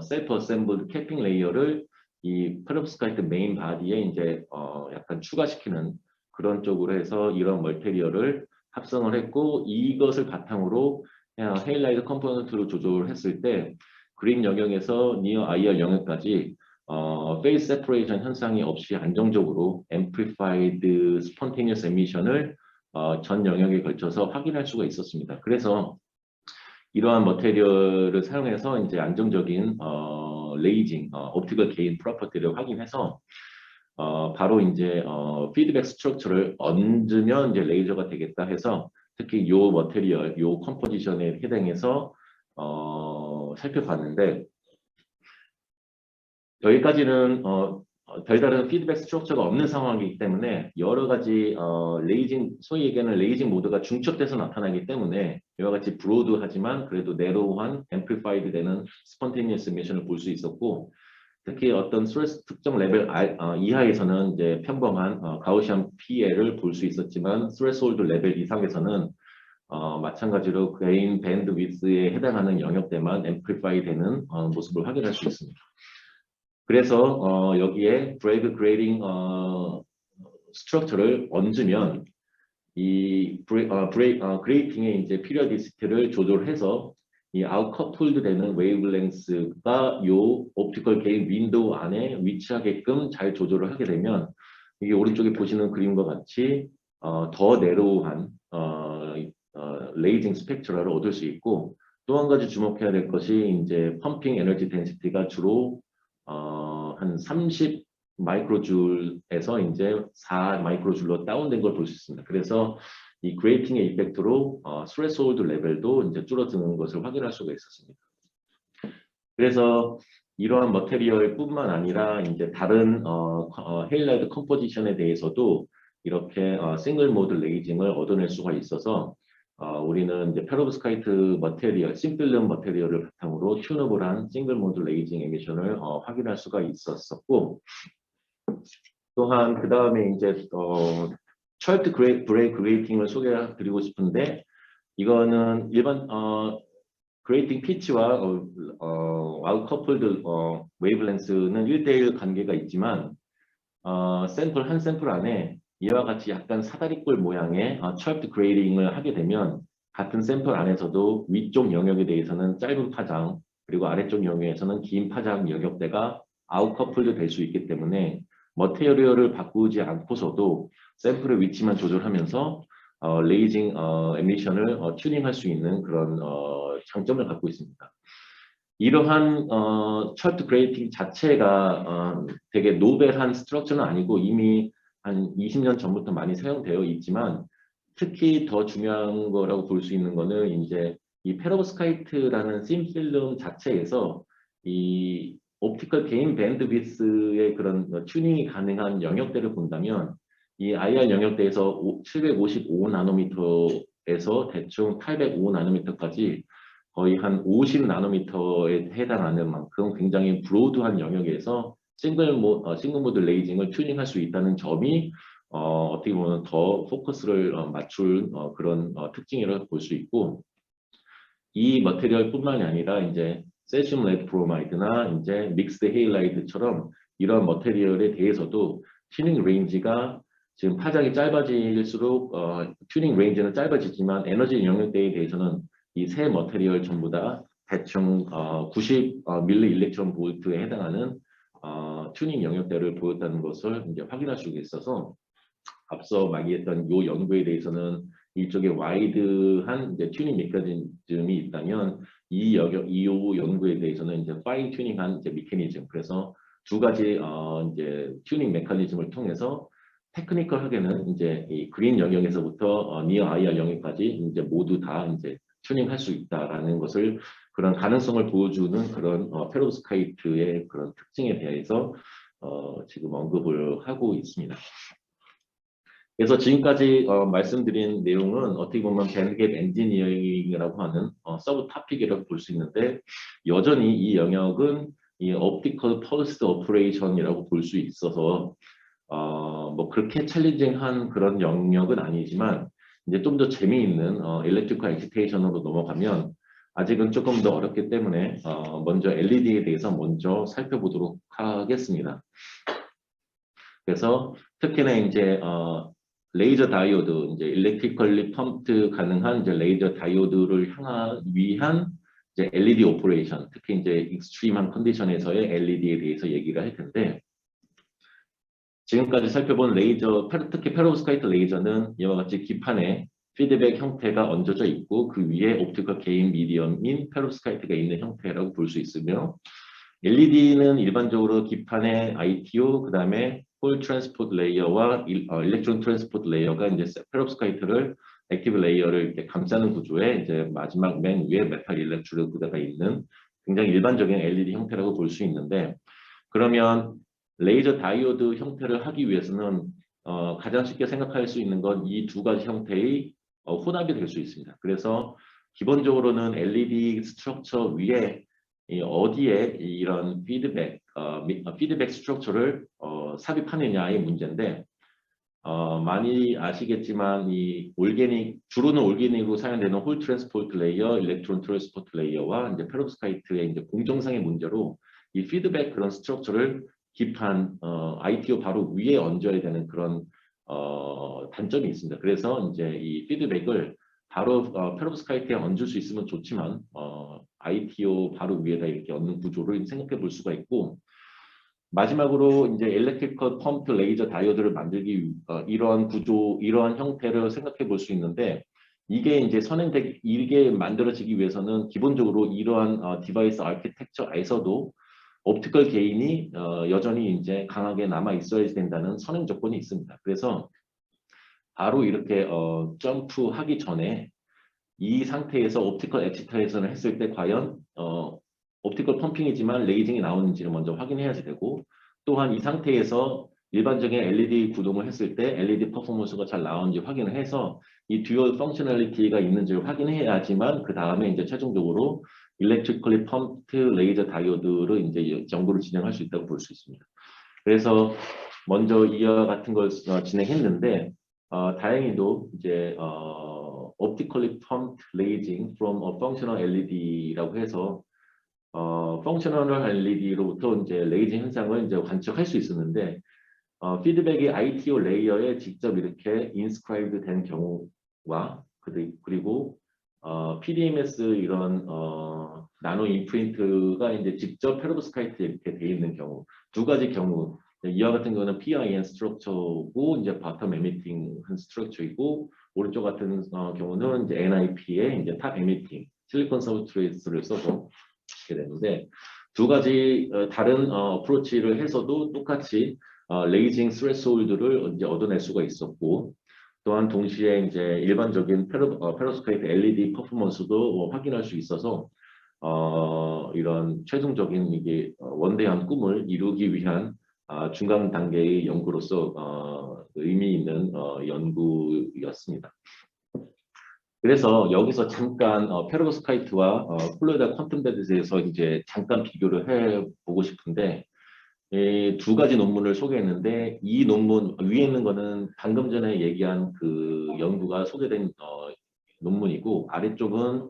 [SPEAKER 2] 셀프 어셈블드 캐핑 레이어를 이 페로브스카이트 메인 바디에 이제 약간 추가시키는 그런 쪽으로 해서 이런 멀테리얼을 합성을 했고, 이것을 바탕으로 헤일라이트 컴포넌트로 조절을 했을 때 그린 영역에서 니어 IR 영역까지 페이스 세퍼레이션 현상이 없이 안정적으로 앰플리파이드 스폰테니어스 에미션을 전 영역에 걸쳐서 확인할 수가 있었습니다. 그래서 이러한 머테리얼을 사용해서 이제 안정적인 레이징, 옵티컬 게인 프로퍼티를 확인해서 바로 이제 피드백 스트럭처를 얹으면 이제 레이저가 되겠다 해서 특히 요 머테리얼, 요 컴포지션에 해당해서 살펴봤는데 여기까지는 별다른 피드백 스트럭처가 없는 상황이기 때문에 여러 가지 레이징, 소위 얘기하는 레이징 모드가 중첩돼서 나타나기 때문에 이와 같이 브로드하지만 그래도 내로우한 앰플리파이드 되는 스폰테니어스 에미션을 볼 수 있었고 특히 어떤 스트레스 특정 레벨 이하에서는 이제 평범한 가우시안 PL을 볼 수 있었지만 스트레스홀드 레벨 이상에서는 마찬가지로 그레인 밴드 위스에 해당하는 영역대만 앰플리파이 되는 모습을 확인할 수 있습니다. 그래서 여기에 브레이크 그레이딩 스트럭처를 얹으면 이 그레이팅의 이제 피리어디시티를 조절해서 이 아웃커플드 되는 웨이브랭스가 요 옵티컬 게인 윈도우 안에 위치하게끔 잘 조절을 하게 되면 이게 오른쪽에 보시는 그림과 같이 더 내로우한 레이징 스펙트라를 얻을 수 있고 또 한 가지 주목해야 될 것이 이제 펌핑 에너지 덴시티가 주로 한 30 마이크로줄에서 이제 4 마이크로줄로 다운된 걸 볼 수 있습니다. 그래서 이 그레이팅의 이펙트로 스트레스홀드 레벨도 이제 줄어드는 것을 확인할 수가 있었습니다. 그래서 이러한 머테리얼뿐만 아니라 이제 다른 헤일라이트 컴포지션에 대해서도 이렇게 싱글 모드 레이징을 얻어낼 수가 있어서 우리는 이제 페로브스카이트 머테리얼, 심필름 머테리얼을 바탕으로 튠업을 한 싱글 모드 레이징 에미션을 확인할 수가 있었었고 또한 그 다음에 이제 철트 브레이크 그레이팅을 소개해드리고 싶은데 이거는 일반 그레이팅 피치와 아웃커플드 웨이브렌스는 1대1 관계가 있지만 샘플 한 샘플 안에 이와 같이 약간 사다리꼴 모양의 철트 그레이팅을 하게 되면 같은 샘플 안에서도 위쪽 영역에 대해서는 짧은 파장 그리고 아래쪽 영역에서는 긴 파장 영역대가 아웃커플드 될 수 있기 때문에 머테리얼을 바꾸지 않고서도 샘플의 위치만 조절하면서 레이징 에미션을 튜닝할 수 있는 그런 장점을 갖고 있습니다. 이러한 철트 그레이팅 자체가 되게 노벨한 스트럭처는 아니고 이미 한 20년 전부터 많이 사용되어 있지만 특히 더 중요한 거라고 볼 수 있는 거는 이제 이 페로브스카이트라는 씬 필름 자체에서 이 옵티컬 게인 밴드위스의 그런 튜닝이 가능한 영역대를 본다면 이 IR 영역대에서 755 나노미터에서 대충 805 나노미터까지 거의 한 50 나노미터에 해당하는 만큼 굉장히 브로드한 영역에서 싱글 모드 레이징을 튜닝할 수 있다는 점이 어떻게 보면 더 포커스를 맞출 그런 특징이라고 볼 수 있고 이 머테리얼뿐만이 아니라 이제 세슘 레드 브로마이드나 이제 믹스드 헤일라이트처럼 이런 머테리얼에 대해서도 튜닝 레인지가 지금 파장이 짧아질수록 튜닝 레인지는 짧아지지만 에너지 영역대에 대해서는 이 세 머테리얼 전부 다 대충 90 밀리 일렉트론 볼트에 해당하는 튜닝 영역대를 보였다는 것을 이제 확인할 수가 있어서 앞서 말했던 이 연구에 대해서는 이쪽에 와이드한 이제 튜닝 메커니즘이 있다면 이 연구에 대해서는 이제 파인 튜닝한 이제 메커니즘 그래서 두 가지 이제 튜닝 메커니즘을 통해서 테크니컬하게는 이제 이 그린 영역에서부터 니어 IR 영역까지 이제 모두 다 이제 튜닝할 수 있다라는 것을 그런 가능성을 보여주는 그런 페로브스카이트의 그런 특징에 대해서 지금 언급을 하고 있습니다. 그래서 지금까지 말씀드린 내용은 어떻게 보면 밴드갭 엔지니어링이라고 하는 서브 토픽이라고 볼 수 있는데 여전히 이 영역은 이 옵티컬 펄스드 오퍼레이션이라고 볼 수 있어서 뭐 그렇게 챌린징한 그런 영역은 아니지만 이제 좀 더 재미있는 일렉트리컬 엑시테이션으로 넘어가면 아직은 조금 더 어렵기 때문에 먼저 LED에 대해서 먼저 살펴보도록 하겠습니다. 그래서 특히나 이제 레이저 다이오드, 이제 일렉트리컬리 펌프 가능한 이제 레이저 다이오드를 위한 이제 LED 오퍼레이션, 특히 이제 익스트림한 컨디션에서의 LED에 대해서 얘기를 할 텐데 지금까지 살펴본 레이저, 특히 페로브스카이트 레이저는 이와 같이 기판에 피드백 형태가 얹어져 있고 그 위에 옵티컬 게인 미디엄인 페롭스카이트가 있는 형태라고 볼 수 있으며 LED는 일반적으로 기판의 ITO 그다음에 홀 트랜스포트 레이어와 일렉트론 트랜스포트 레이어가 이제 페롭스카이트를 액티브 레이어를 이렇게 감싸는 구조에 이제 마지막 맨 위에 메탈 일렉트로드가 있는 굉장히 일반적인 LED 형태라고 볼 수 있는데 그러면 레이저 다이오드 형태를 하기 위해서는 가장 쉽게 생각할 수 있는 건 이 두 가지 형태의 혼합이 될 수 있습니다. 그래서 기본적으로는 LED 스트럭처 위에 어디에 이런 피드백 스트럭처를 삽입하느냐의 문제인데 많이 아시겠지만 이 주로는 올게닉으로 사용되는 홀 트랜스포트 레이어, 일렉트론 트랜스포트 레이어와 이제 페롭스카이트의 이제 공정상의 문제로 이 피드백 그런 스트럭처를 기판 ITO 바로 위에 얹어야 되는 그런 단점이 있습니다. 그래서 이제 이 피드백을 바로 페롭스카이트에 얹을 수 있으면 좋지만 ITO 바로 위에다 이렇게 얹는 구조를 생각해 볼 수가 있고 마지막으로 이제 엘렉트리컬 펌프 레이저 다이오드를 만들기 이러한 구조, 이러한 형태를 생각해 볼 수 있는데 이게 이제 이게 만들어지기 위해서는 기본적으로 이러한 디바이스 아키텍처에서도 옵티컬 게인이 여전히 이제 강하게 남아 있어야 된다는 선행 조건이 있습니다. 그래서 바로 이렇게 점프하기 전에 이 상태에서 옵티컬 엑시테이션을 했을 때 과연 옵티컬 펌핑이지만 레이징이 나오는지를 먼저 확인해야 되고 또한 이 상태에서 일반적인 LED 구동을 했을 때 LED 퍼포먼스가 잘 나오는지 확인을 해서 이 듀얼 펑셔널리티가 있는지를 확인해야지만 그 다음에 이제 최종적으로 일렉트리컬리 펌프드 레이저 다이오드를 이제 연구를 진행할 수 있다고 볼 수 있습니다. 그래서 먼저 이와 같은 걸 진행했는데 다행히도 이제 optically pumped lasing from a functional LED라고 해서 펑셔널 LED로부터 이제 레이징 현상을 이제 관측할 수 있었는데 피드백이 ITO 레이어에 직접 이렇게 인스크라이브 된 경우와 그리고 PDMS 이런 나노 임프린트가 이제 직접 페로브스카이트에 이렇게 돼 있는 경우 두 가지 경우 이와 같은 경우는 PIN 스트럭처고 이제 바텀 에미팅 한 스트럭처이고 오른쪽 같은 경우는 이제 NIP의 이제 탑 에미팅 실리콘 서브스트레이트를 써서 하게 되는데 두 가지 다른 어프로치를 해서도 똑같이 레이징 스레스홀드를 이제 얻어낼 수가 있었고 또한 동시에 이제 일반적인 페로스카이트 LED 퍼포먼스도 확인할 수 있어서 이런 최종적인 이게 원대한 꿈을 이루기 위한 중간 단계의 연구로서 의미 있는 연구였습니다. 그래서 여기서 잠깐 페로스카이트와 콜로이달 퀀텀 데드에서 이제 잠깐 비교를 해보고 싶은데 이 두 가지 논문을 소개했는데 이 논문 위에 있는 거는 방금 전에 얘기한 그 연구가 소개된 논문이고 아래쪽은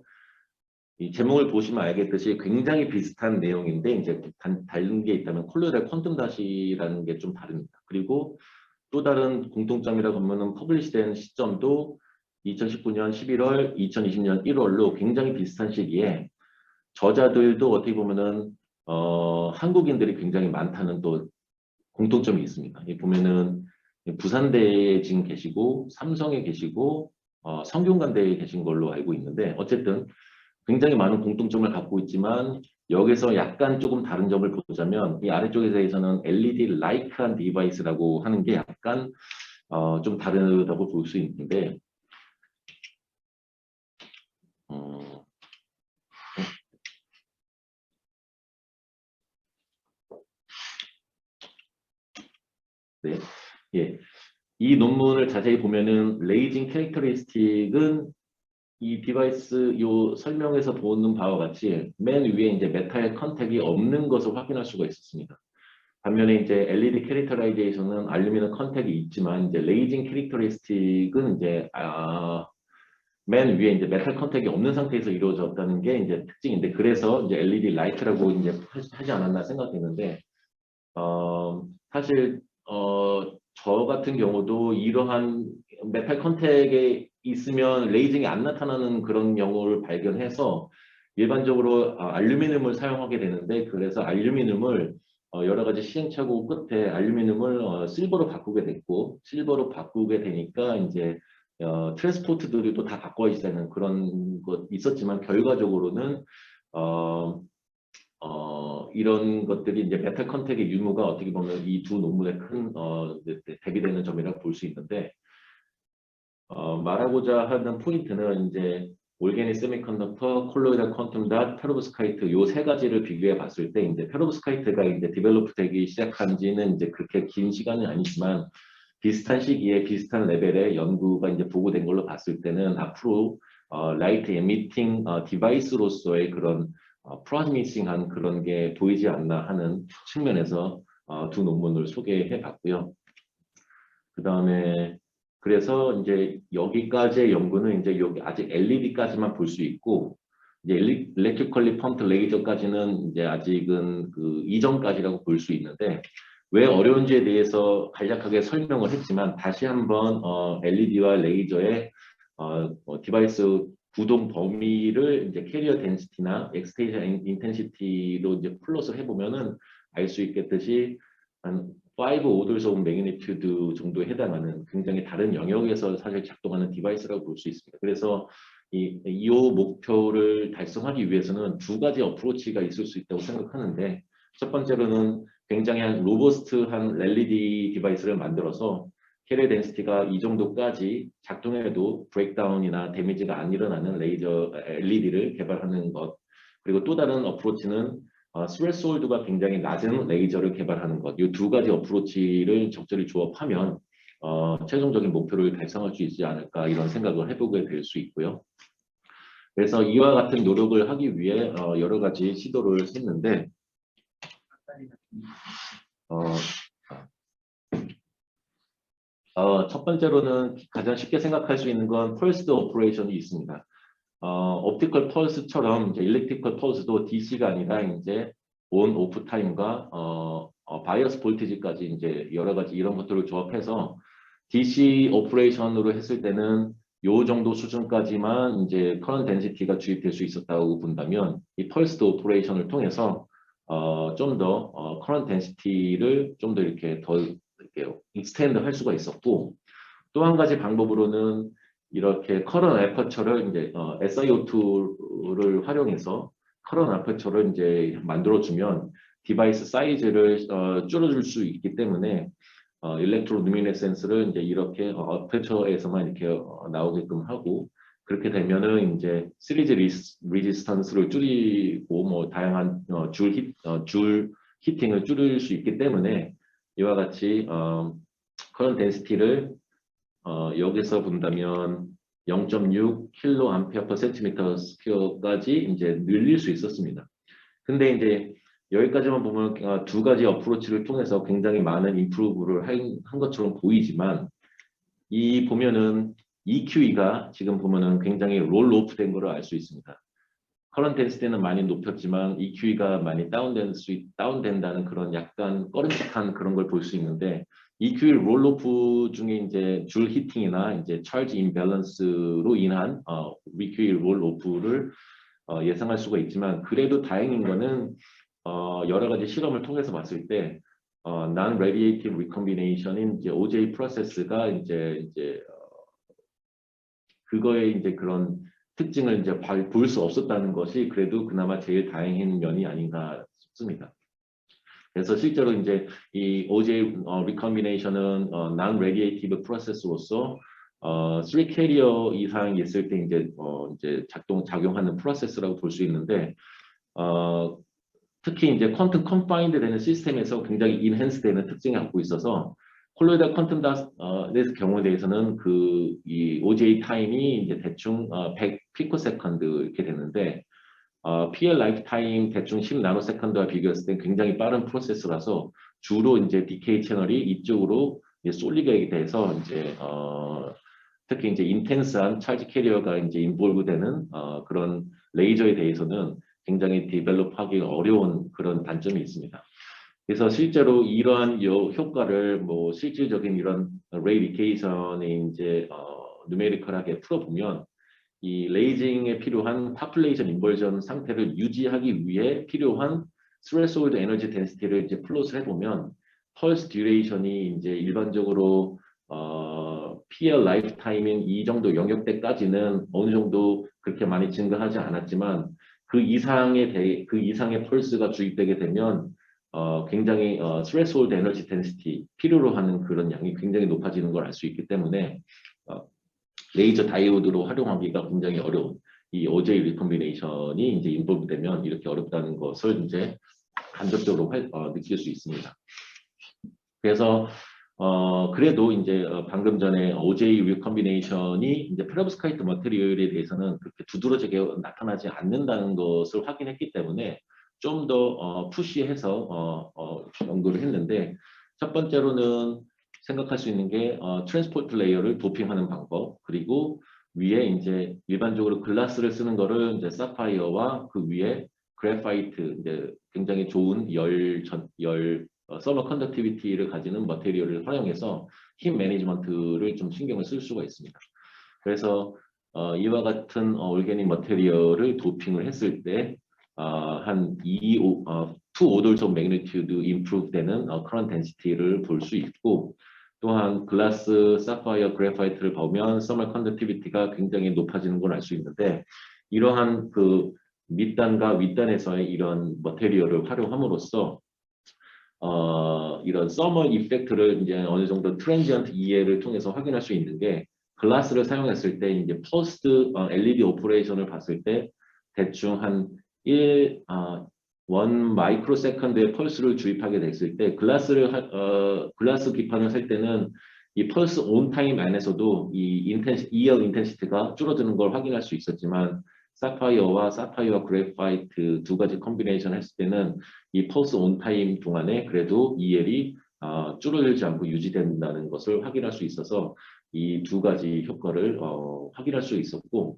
[SPEAKER 2] 이 제목을 보시면 알겠듯이 굉장히 비슷한 내용인데 이제 다른 게 있다면 콜로이달 퀀텀 다시라는 게 좀 다릅니다. 그리고 또 다른 공통점이라고 하면은 퍼블리시된 시점도 2019년 11월, 2020년 1월로 굉장히 비슷한 시기에 저자들도 어떻게 보면은 한국인들이 굉장히 많다는 또 공통점이 있습니다. 이 보면은 부산대에 지금 계시고 삼성에 계시고 성균관대에 계신 걸로 알고 있는데 어쨌든 굉장히 많은 공통점을 갖고 있지만 여기서 약간 조금 다른 점을 보자면 이 아래쪽에 대해서는 LED 라이크한 디바이스라고 하는 게 약간 좀 다르다고 볼 수 있는데 네, 예. 이 논문을 자세히 보면은 레이징 캐릭터리스틱은 이 디바이스 요 설명에서 보는 바와 같이 맨 위에 이제 메탈 컨택이 없는 것을 확인할 수가 있었습니다. 반면에 이제 LED 캐릭터라이제이션은 알루미늄 컨택이 있지만 이제 레이징 캐릭터리스틱은 이제 맨 위에 이제 메탈 컨택이 없는 상태에서 이루어졌다는 게 이제 특징인데 그래서 이제 LED 라이트라고 이제 하지 않았나 생각했는데 사실 저 같은 경우도 이러한 메탈 컨택에 있으면 레이징이 안 나타나는 그런 경우를 발견해서 일반적으로 알루미늄을 사용하게 되는데 그래서 알루미늄을 여러 가지 시행착오 끝에 알루미늄을 실버로 바꾸게 됐고 실버로 바꾸게 되니까 이제 트랜스포트들이 또 다 바꿔 있어야 하는 그런 것 있었지만 결과적으로는 이런 것들이 이제 메탈 컨택의 유무가 어떻게 보면 이 두 논문에 큰 대비되는 점이라고 볼 수 있는데 말하고자 하는 포인트는 이제 올게닉 세미컨덕터, 콜로이달 퀀텀 닷, 페로브스카이트 요 세 가지를 비교해 봤을 때 이제 페로브스카이트가 이제 디벨롭 되기 시작한 지는 이제 그렇게 긴 시간은 아니지만 비슷한 시기에 비슷한 레벨의 연구가 이제 보고된 걸로 봤을 때는 앞으로 라이트 에미팅 디바이스로서의 그런 프로미싱한 그런 게 보이지 않나 하는 측면에서 두 논문을 소개해 봤고요. 그 다음에 그래서 이제 여기까지의 연구는 이제 여기 아직 LED까지만 볼 수 있고 이제 일렉트리컬리 펌프드 레이저까지는 이제 아직은 그 이전까지라고 볼 수 있는데 왜 어려운지에 대해서 간략하게 설명을 했지만 다시 한번 LED와 레이저의 디바이스 구동 범위를 이제 캐리어 덴시티나 엑스테이션 인텐시티로 이제 플롯을 해보면은 알 수 있겠듯이 한 5 orders of magnitude 정도에 해당하는 굉장히 다른 영역에서 사실 작동하는 디바이스라고 볼 수 있습니다. 그래서 이 목표를 달성하기 위해서는 두 가지 어프로치가 있을 수 있다고 생각하는데 첫 번째로는 굉장히 로버스트한 LED 디바이스를 만들어서 캐리어 덴시티가 이 정도까지 작동해도 브레이크다운이나 데미지가 안 일어나는 레이저 LED를 개발하는 것. 그리고 또 다른 어프로치는 스레스홀드가 굉장히 낮은 레이저를 개발하는 것. 이 두 가지 어프로치를 적절히 조합하면 최종적인 목표를 달성할 수 있지 않을까 이런 생각을 해보게 될 수 있고요. 그래서 이와 같은 노력을 하기 위해 여러 가지 시도를 했는데 첫 번째로는 가장 쉽게 생각할 수 있는 건 펄스 오퍼레이션이 있습니다. 옵티컬 펄스처럼 이제 일렉트리컬 펄스도 DC가 아니라 이제 온 오프 타임과 바이어스 볼티지까지 이제 여러 가지 이런 것들을 조합해서 DC 오퍼레이션으로 했을 때는 요 정도 수준까지만 이제 커런트 덴시티가 주입될 수 있었다고 본다면 이 펄스 오퍼레이션을 통해서 좀 더 커런트 덴시티를 좀 더 이렇게 덜 이렇게 익스텐드 할 수가 있었고 또 한 가지 방법으로는 이렇게 커런 애퍼처를 이제 SiO2를 활용해서 커런 애퍼처를 이제 만들어주면 디바이스 사이즈를 줄여줄 수 있기 때문에 일렉트로루미네센스를 이제 이렇게 어퍼처에서만 이렇게 나오게끔 하고 그렇게 되면은 이제 시리즈 리지스턴스를 줄이고 뭐 다양한 줄 히팅을 줄일 수 있기 때문에 이와 같이 커런 덴시티를 여기서 본다면 0.6 kA/cm²까지 이제 늘릴 수 있었습니다. 근데 이제 여기까지만 보면 두 가지 어프로치를 통해서 굉장히 많은 임프루브를 한 것처럼 보이지만 이 보면은 EQE가 지금 보면은 굉장히 롤오프 된 거를 알 수 있습니다. 커런트 덴시티는 많이 높였지만 EQE가 많이 다운된다는 그런 약간 꺼림칙한 그런 걸 볼 수 있는데 EQE 롤오프 중에 이제 줄 히팅이나 이제 차지 임밸런스로 인한 EQE 롤오프를 예상할 수가 있지만 그래도 다행인 거는 여러 가지 실험을 통해서 봤을 때 non-radiative recombination인 이제 OJ 프로세스가 이제 그거에 이제 그런 특징을 이제 볼 수 없었다는 것이 그래도 그나마 제일 다행인 면이 아닌가 싶습니다. 그래서 실제로 이제 이 OJ recombination은 non-radiative 프로세스로서 3캐리어 이상 있을 때 이제 작용하는 프로세스라고 볼 수 있는데 특히 이제 퀀텀 컨파인드 되는 시스템에서 굉장히 인핸스 되는 특징을 갖고 있어서 콜로이달 퀀텀 닷의 경우에 대해서는 이 OJ 타임이 이제 대충 100 피코세컨드 이렇게 되는데 PL 라이프 타임 대충 10 나노세컨드와 비교했을 때 굉장히 빠른 프로세스라서 주로 이제 디케이 채널이 이쪽으로 쏠리게 돼서 이제 특히 이제 인텐스한 찰지 캐리어가 이제 인볼브되는 그런 레이저에 대해서는 굉장히 디벨롭하기 어려운 그런 단점이 있습니다. 그래서 실제로 이러한 효과를 뭐 실질적인 이런 레이디케이션에 이제 누메리컬하게 풀어보면 이 레이징에 필요한 파퓰레이션 인버전 상태를 유지하기 위해 필요한 스레스홀드 에너지 덴시티를 이제 플롯을 해보면 펄스 듀레이션이 이제 일반적으로 PR 라이프 타임인 이 정도 영역대까지는 어느 정도 그렇게 많이 증가하지 않았지만 그 이상의 펄스가 주입되게 되면 굉장히 스트레스홀드 에너지 덴시티 필요로 하는 그런 양이 굉장히 높아지는 걸 알 수 있기 때문에 레이저 다이오드로 활용하기가 굉장히 어려운 이 OJ 리콤비네이션이 이제 인볼브되면 이렇게 어렵다는 것을 이제 간접적으로 느낄 수 있습니다. 그래서 그래도 이제 방금 전에 OJ 리콤비네이션이 이제 페로브스카이트 머테리얼에 대해서는 그렇게 두드러지게 나타나지 않는다는 것을 확인했기 때문에 좀 더 푸시해서 연구를 했는데 첫 번째로는 생각할 수 있는 게 트랜스포트 레이어를 도핑하는 방법 그리고 위에 이제 일반적으로 글라스를 쓰는 거를 이제 사파이어와 그 위에 그래파이트 이제 굉장히 좋은 서머 컨덕티비티를 가지는 머테리얼을 활용해서 힘 매니지먼트를 좀 신경을 쓸 수가 있습니다. 그래서 이와 같은 올게닉 머테리얼을 도핑을 했을 때 한 2 orders of magnitude improve 되는 current density를 볼 수 있고 또한 글라스, 사파이어, 그래파이트를 보면 서머 컨덕티비티가 굉장히 높아지는 걸 알 수 있는데 이러한 그 밑단과 윗단에서의 이런 머테리얼을 활용함으로써 이런 서머 이펙트를 이제 어느 정도 트랜지언트 이해를 통해서 확인할 수 있는 게 글라스를 사용했을 때 이제 퍼스트 LED 오퍼레이션을 봤을 때 대충 한 1 마이크로 세컨드의 펄스를 주입하게 됐을 때 글라스 기판을 살 때는 이 펄스 온 타임 안에서도 이 EL 인텐시티가 줄어드는 걸 확인할 수 있었지만 사파이어와 그래파이트 두 가지 컨비네이션 했을 때는 이 펄스 온 타임 동안에 그래도 EL이 줄어들지 않고 유지된다는 것을 확인할 수 있어서 이 두 가지 효과를 확인할 수 있었고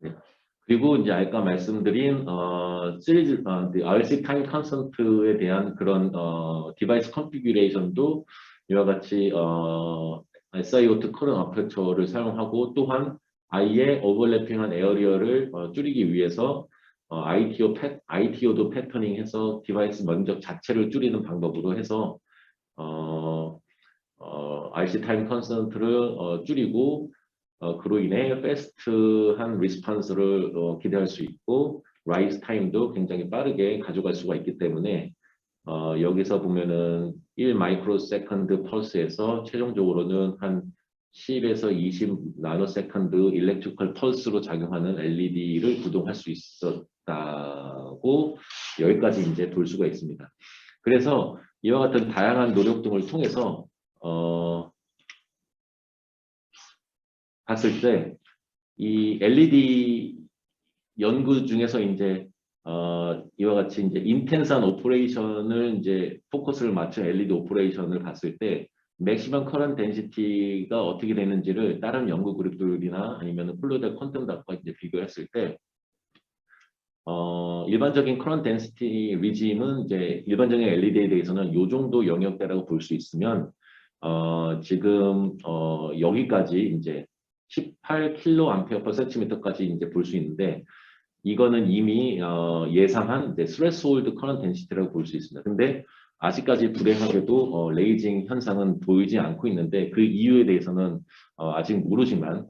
[SPEAKER 2] 네. 그리고 이제 아까 말씀드린 시리즈 RC 타임 컨스턴트에 대한 그런 디바이스 컨피규레이션도 이와 같이 SiO2 커런 어퍼처를 사용하고 또한 아예 오버래핑한 에어리어를 줄이기 위해서 ITO도 패터닝해서 디바이스 면적 자체를 줄이는 방법으로 해서 RC 타임 컨스턴트를 줄이고 그로 인해 패스트한 리스폰스를 기대할 수 있고 라이즈 타임도 굉장히 빠르게 가져갈 수가 있기 때문에 여기서 보면은 1 마이크로 세컨드 펄스에서 최종적으로는 한 10에서 20 나노 세컨드 일렉트리컬 펄스로 작용하는 LED를 구동할 수 있었다고 여기까지 이제 볼 수가 있습니다. 그래서 이와 같은 다양한 노력 등을 통해서 봤을 때 이 LED 연구 중에서 이제 이와 같이 이제 인텐스한 오퍼레이션을 이제 포커스를 맞춘 LED 오퍼레이션을 봤을 때 맥시멈 커런 덴시티가 어떻게 되는지를 다른 연구 그룹들이나 아니면 콜로델 퀀텀닷과 이제 비교했을 때 일반적인 커런 덴시티 리짐은 이제 일반적인 LED에 대해서는 이 정도 영역대라고 볼 수 있으면 지금 여기까지 이제 18kA/cm까지 이제 볼 수 있는데 이거는 이미 예상한 스레스홀드 커런트 덴시티라고 볼 수 있습니다. 근데 아직까지 불행하게도 레이징 현상은 보이지 않고 있는데 그 이유에 대해서는 아직 모르지만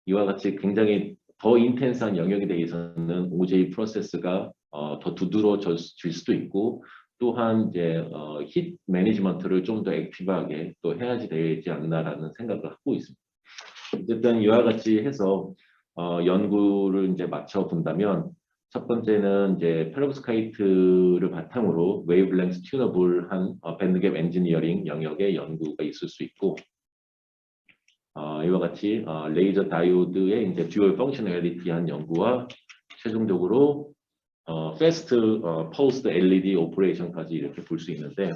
[SPEAKER 2] 이와 같이 굉장히 더 인텐스한 영역에 대해서는 OJ 프로세스가 더 두드러질 수도 있고 또한 이제 힛 매니지먼트를 좀 더 액티브하게 또 해야지 되지 않나라는 생각을 하고 있습니다. 어쨌든 이와 같이 해서 연구를 이제 맞춰 본다면 첫 번째는 이제 페로브스카이트를 바탕으로 웨이브랭스 튜너블한 밴드갭 엔지니어링 영역의 연구가 있을 수 있고 이와 같이 레이저 다이오드의 이제 듀얼 펑셔널리티한 연구와 최종적으로 패스트 포스트 LED 오퍼레이션까지 이렇게 볼 수 있는데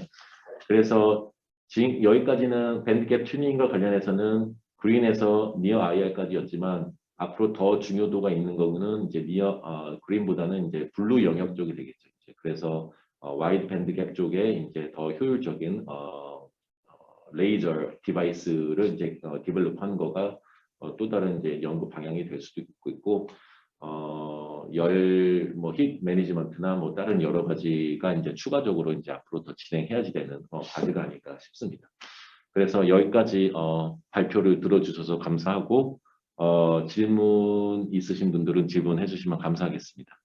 [SPEAKER 2] 그래서 지금 여기까지는 밴드갭 튜닝과 관련해서는 그린에서 니어 IR까지였지만 앞으로 더 중요도가 있는 거는 이제 니어 그린보다는 이제 블루 영역 쪽이 되겠죠. 그래서 와이드 밴드갭 쪽에 이제 더 효율적인 레이저 디바이스를 이제 디벨롭한 거가 또 다른 이제 연구 방향이 될 수도 있고 힙 매니지먼트나 뭐 다른 여러 가지가 이제 추가적으로 이제 앞으로 더 진행해야지 되는 과제가 아닐까 싶습니다. 그래서 여기까지 발표를 들어주셔서 감사하고 질문 있으신 분들은 질문해 주시면 감사하겠습니다.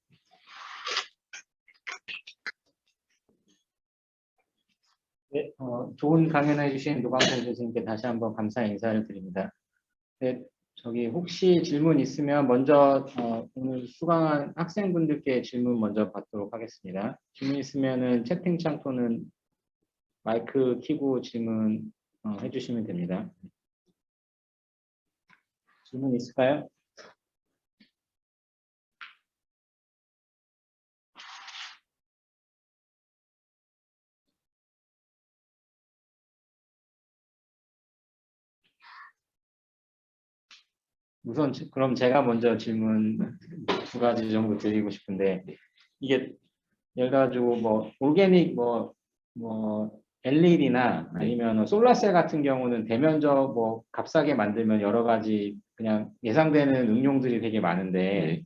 [SPEAKER 1] 네, 좋은 강연해 주신 노광철 교수님께 다시 한번 감사 인사를 드립니다. 네, 저기 혹시 질문 있으면 먼저 오늘 수강한 학생분들께 질문 먼저 받도록 하겠습니다. 질문 있으면은 채팅창 또는 마이크 켜고 질문 해주시면 됩니다. 질문 있을까요? 우선 그럼 제가 먼저 질문 두 가지 정도 드리고 싶은데, 이게 예를 가지고 뭐 올게닉 뭐 LED나 아니면 솔라셀 같은 경우는 대면적 뭐 값싸게 만들면 여러 가지 그냥 예상되는 응용들이 되게 많은데,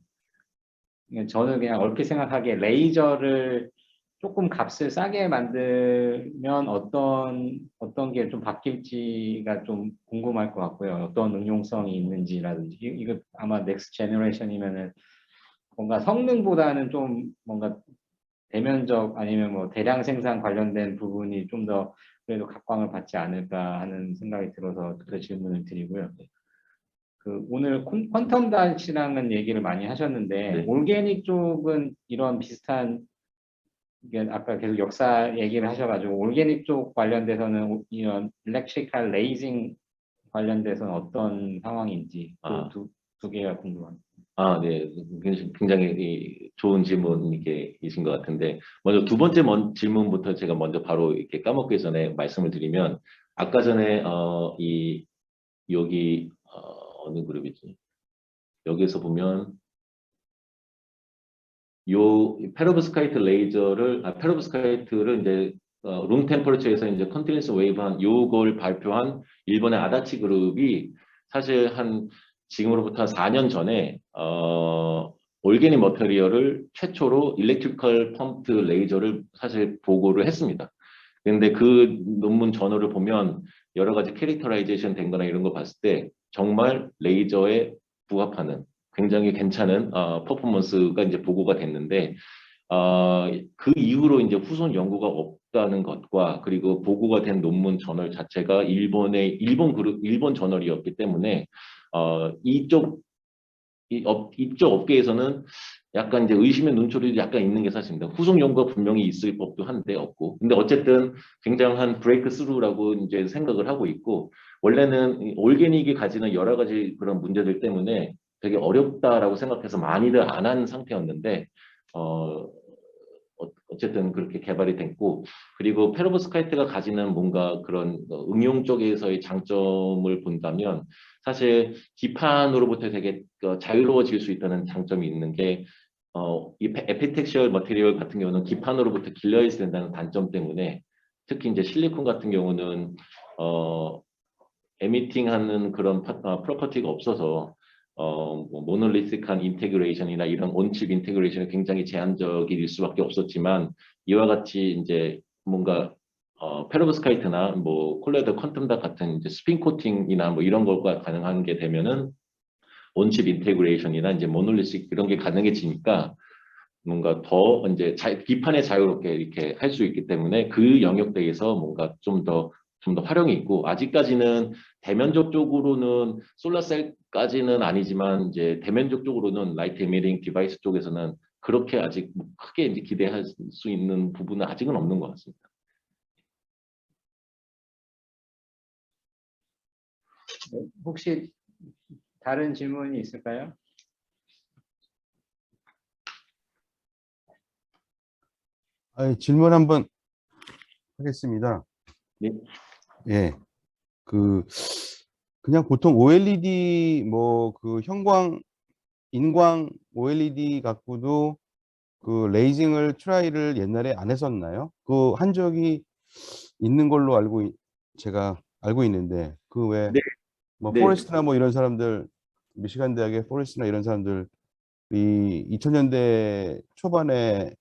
[SPEAKER 1] 저는 그냥 얼핏 생각하기에 레이저를 조금 값을 싸게 만들면 어떤 게 좀 바뀔지가 좀 궁금할 것 같고요. 어떤 응용성이 있는지라든지, 이거 아마 넥스트 제너레이션이면은 뭔가 성능보다는 좀 뭔가 대면적 아니면 뭐 대량 생산 관련된 부분이 좀 더 그래도 각광을 받지 않을까 하는 생각이 들어서 그 질문을 드리고요. 그 오늘 퀀텀 닷이라는 얘기를 많이 하셨는데,
[SPEAKER 2] 네.
[SPEAKER 1] 올게닉 쪽은 이런 비슷한, 이게 아까 계속 역사 얘기를 하셔가지고 올게닉 쪽 관련돼서는 이런 일렉트리컬 레이징 관련돼서는 어떤 상황인지 두 개가 궁금합니다.
[SPEAKER 2] 네. 굉장히 좋은 질문이신 것 같은데, 먼저 두 번째 질문부터 제가 먼저 바로 이렇게 까먹기 전에 말씀을 드리면, 아까 전에 여기 어느 그룹이지? 여기서 보면 요 페로브스카이트 레이저를 페로브스카이트를 이제 룸 템퍼러처에서 이제 컨티뉴스 웨이브한 요걸 발표한 일본의 아다치 그룹이 사실 지금으로부터 4년 전에 올게닉 머터리얼을 최초로 일렉트리컬 펌프드 레이저를 사실 보고를 했습니다. 근데 그 논문 저널을 보면 여러 가지 캐릭터라이제이션 된 거나 이런 거 봤을 때 정말 레이저에 부합하는 굉장히 괜찮은 퍼포먼스가 이제 보고가 됐는데, 그 이후로 이제 후손 연구가 없다는 것과, 그리고 보고가 된 논문 저널 자체가 일본 저널이었기 때문에 이쪽 업계에서는 약간 이제 의심의 눈초리도 약간 있는 게 사실입니다. 후속 연구가 분명히 있을 법도 한데 없고. 근데 어쨌든 굉장한 브레이크 스루라고 이제 생각을 하고 있고, 원래는 올게닉이 가지는 여러 가지 그런 문제들 때문에 되게 어렵다라고 생각해서 많이들 안 한 상태였는데, 어쨌든 그렇게 개발이 됐고, 그리고 페로브스카이트가 가지는 뭔가 그런 응용 쪽에서의 장점을 본다면, 사실 기판으로부터 되게 자유로워질 수 있다는 장점이 있는 게, 이 에피텍시얼 머티리얼 같은 경우는 기판으로부터 길러야 된다는 단점 때문에, 특히 이제 실리콘 같은 경우는 에미팅하는 그런 프로퍼티가 없어서 모놀리틱한 인테그레이션이나 이런 온칩 인테그레이션이 굉장히 제한적일 수밖에 없었지만, 이와 같이 이제 뭔가 페로브스카이트나 뭐 콜로이드 퀀텀 닷 같은 이제 스핀 코팅이나 뭐 이런 것과 가능한 게 되면은 온칩 인테그레이션이나 이제 모놀리틱 이런 게 가능해지니까 뭔가 더 이제 비판에 자유롭게 이렇게 할 수 있기 때문에 그 영역대에서 뭔가 좀 더 활용이 있고, 아직까지는 대면적 쪽으로는 솔라셀까지는 아니지만 이제 대면적 쪽으로는 라이트 에미팅 디바이스 쪽에서는 그렇게 아직 크게 이제 기대할 수 있는 부분은 아직은 없는 것 같습니다.
[SPEAKER 1] 혹시 다른 질문이 있을까요?
[SPEAKER 3] 질문 한번 하겠습니다.
[SPEAKER 2] 네.
[SPEAKER 3] 예. 그냥 보통 OLED 그 인광 OLED 갖고도 그 레이징을 트라이를 옛날에 안 했었나요? 그 한 적이 있는 걸로 제가 알고 있는데, 그 왜
[SPEAKER 2] 네.
[SPEAKER 3] 뭐
[SPEAKER 2] 네.
[SPEAKER 3] 포레스트나 뭐 이런 사람들, 미시간 대학의 포레스트나 이런 사람들이 2000년대 초반에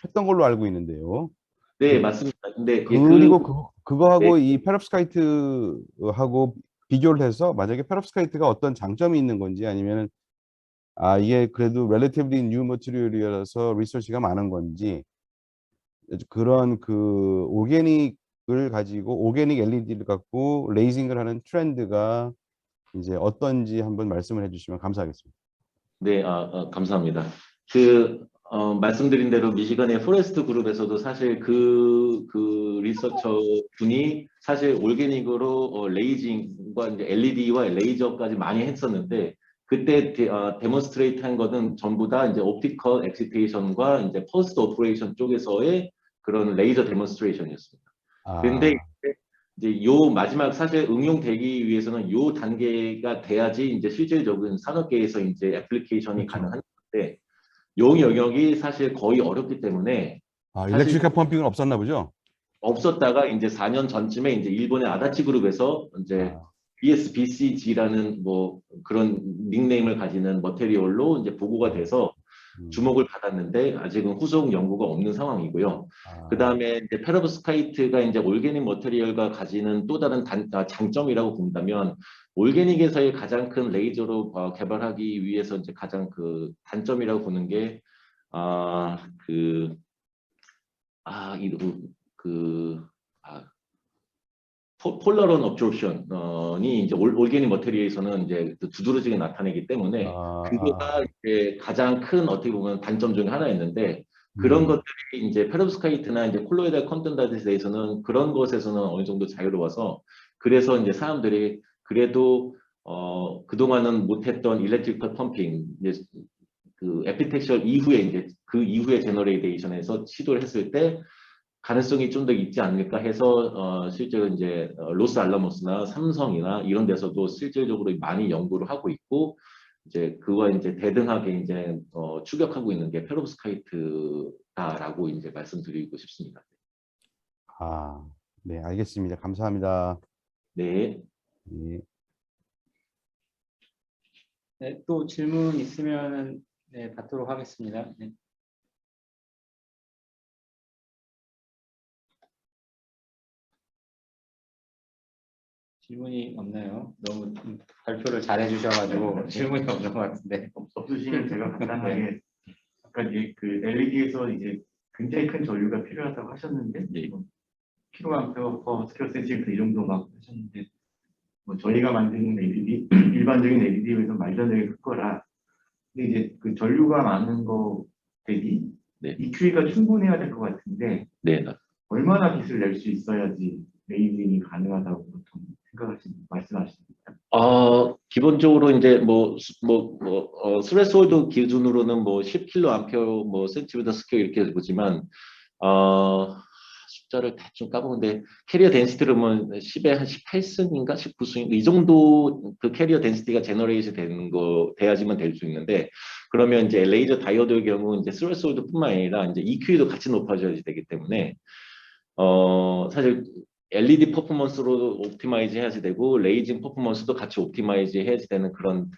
[SPEAKER 3] 했던 걸로 알고 있는데요.
[SPEAKER 2] 네, 맞습니다. 근데 예,
[SPEAKER 3] 그리고 그거하고
[SPEAKER 2] 네.
[SPEAKER 3] 이 페롭스카이트하고 비교를 해서 만약에 페롭스카이트가 어떤 장점이 있는 건지, 아니면 이게 그래도 relatively new material이라서 리서치가 많은 건지, 그런 그 오게닉을 가지고 오게닉 LED를 갖고 레이징을 하는 트렌드가 이제 어떤지 한번 말씀을 해주시면 감사하겠습니다.
[SPEAKER 2] 네, 감사합니다. 말씀드린 대로 미시간의 포레스트 그룹에서도 사실 그 리서처 분이 사실 올게닉으로 레이징과 이제 LED와 레이저까지 많이 했었는데, 그때 데몬스트레이트 한 거는 전부 다 이제 옵티컬 엑시테이션과 이제 퍼스트 오퍼레이션 쪽에서의 그런 레이저 데몬스트레이션이었습니다. 그런데 이제 요 마지막 사실 응용되기 위해서는 요 단계가 돼야지 이제 실질적인 산업계에서 이제 애플리케이션이
[SPEAKER 3] 그렇죠.
[SPEAKER 2] 가능한데, 요 영역이 사실 거의 어렵기 때문에 사실
[SPEAKER 3] 일렉트리컬 펌핑은 없었나 보죠?
[SPEAKER 2] 없었다가 이제 4년 전쯤에 이제 일본의 아다치 그룹에서 이제 BSBCG라는 뭐 그런 닉네임을 가지는 머테리얼로 이제 보고가 돼서 주목을 받았는데 아직은 후속 연구가 없는 상황이고요. 그 다음에 이제 페로브스카이트가 이제 올게닉 머테리얼과 가지는 또 다른 장점이라고 본다면, 올게닉에서의 가장 큰 레이저로 개발하기 위해서 이제 가장 그 단점이라고 보는 게 폴라론 업조션이 이제 올게닉 머테리얼에서는 이제 두드러지게 나타내기 때문에 그거가 이제 가장 큰 어떻게 보면 단점 중에 하나였는데, 그런 것들이 이제 페로브스카이트나 이제 콜로이달 컨덴사트에 대해서는 그런 것에서는 어느 정도 자유로워서, 그래서 이제 사람들이 그래도 그동안은 못했던 일렉트리컬 펌핑, 이제 그 에피텍셜 이후에 이제 그 이후에 제너레이션에서 시도를 했을 때 가능성이 좀 더 있지 않을까 해서 실제로 이제 로스 알라모스나 삼성이나 이런 데서도 실질적으로 많이 연구를 하고 있고, 이제 그와 이제 대등하게 이제 추격하고 있는 게 페로브스카이트다라고 이제 말씀드리고 싶습니다.
[SPEAKER 3] 네, 알겠습니다. 감사합니다.
[SPEAKER 2] 네.
[SPEAKER 3] 네.
[SPEAKER 1] 네, 또 질문 있으면 네, 받도록 하겠습니다. 네. 질문이 없나요? 너무 발표를 잘 해주셔가지고 질문이 없는 것 같은데.
[SPEAKER 4] 없으시면 제가 간단하게 아까 이제 그 LED에서 이제 굉장히 큰 전류가 필요하다고 하셨는데,
[SPEAKER 2] 네.
[SPEAKER 4] 킬로암페어 퍼 스퀘어 센티미터 이 정도 막 하셨는데, 뭐 저희가 만드는 LED 일반적인 LED에 비해서 말도 안 되게 크거라. 근데 이제 그 전류가 많은 거 대비
[SPEAKER 2] 네.
[SPEAKER 4] EQ가 충분해야 될 것 같은데,
[SPEAKER 2] 네.
[SPEAKER 4] 얼마나 빛을 낼 수 있어야지 레이징이 가능하다고 보통 말씀하십니까?
[SPEAKER 2] 기본적으로 이제 스레스홀드 기준으로는 뭐 10kA 뭐 센티미터 스퀘어 이렇게 보지만, 숫자를 대충 까보는데 캐리어 덴시티를 보면 10에 한 18승인가 19승인가 이 정도 그 캐리어 덴시티가 제너레이트 되는 거 돼야지만 될 수 있는데, 그러면 이제 레이저 다이오드의 경우 이제 스레스홀드뿐만 아니라 이제 EQ도 같이 높아져야 되기 때문에 사실 LED 퍼포먼스로 옵티마이즈 해야지 되고 레이징 퍼포먼스도 같이 옵티마이즈 해야지 되는 그런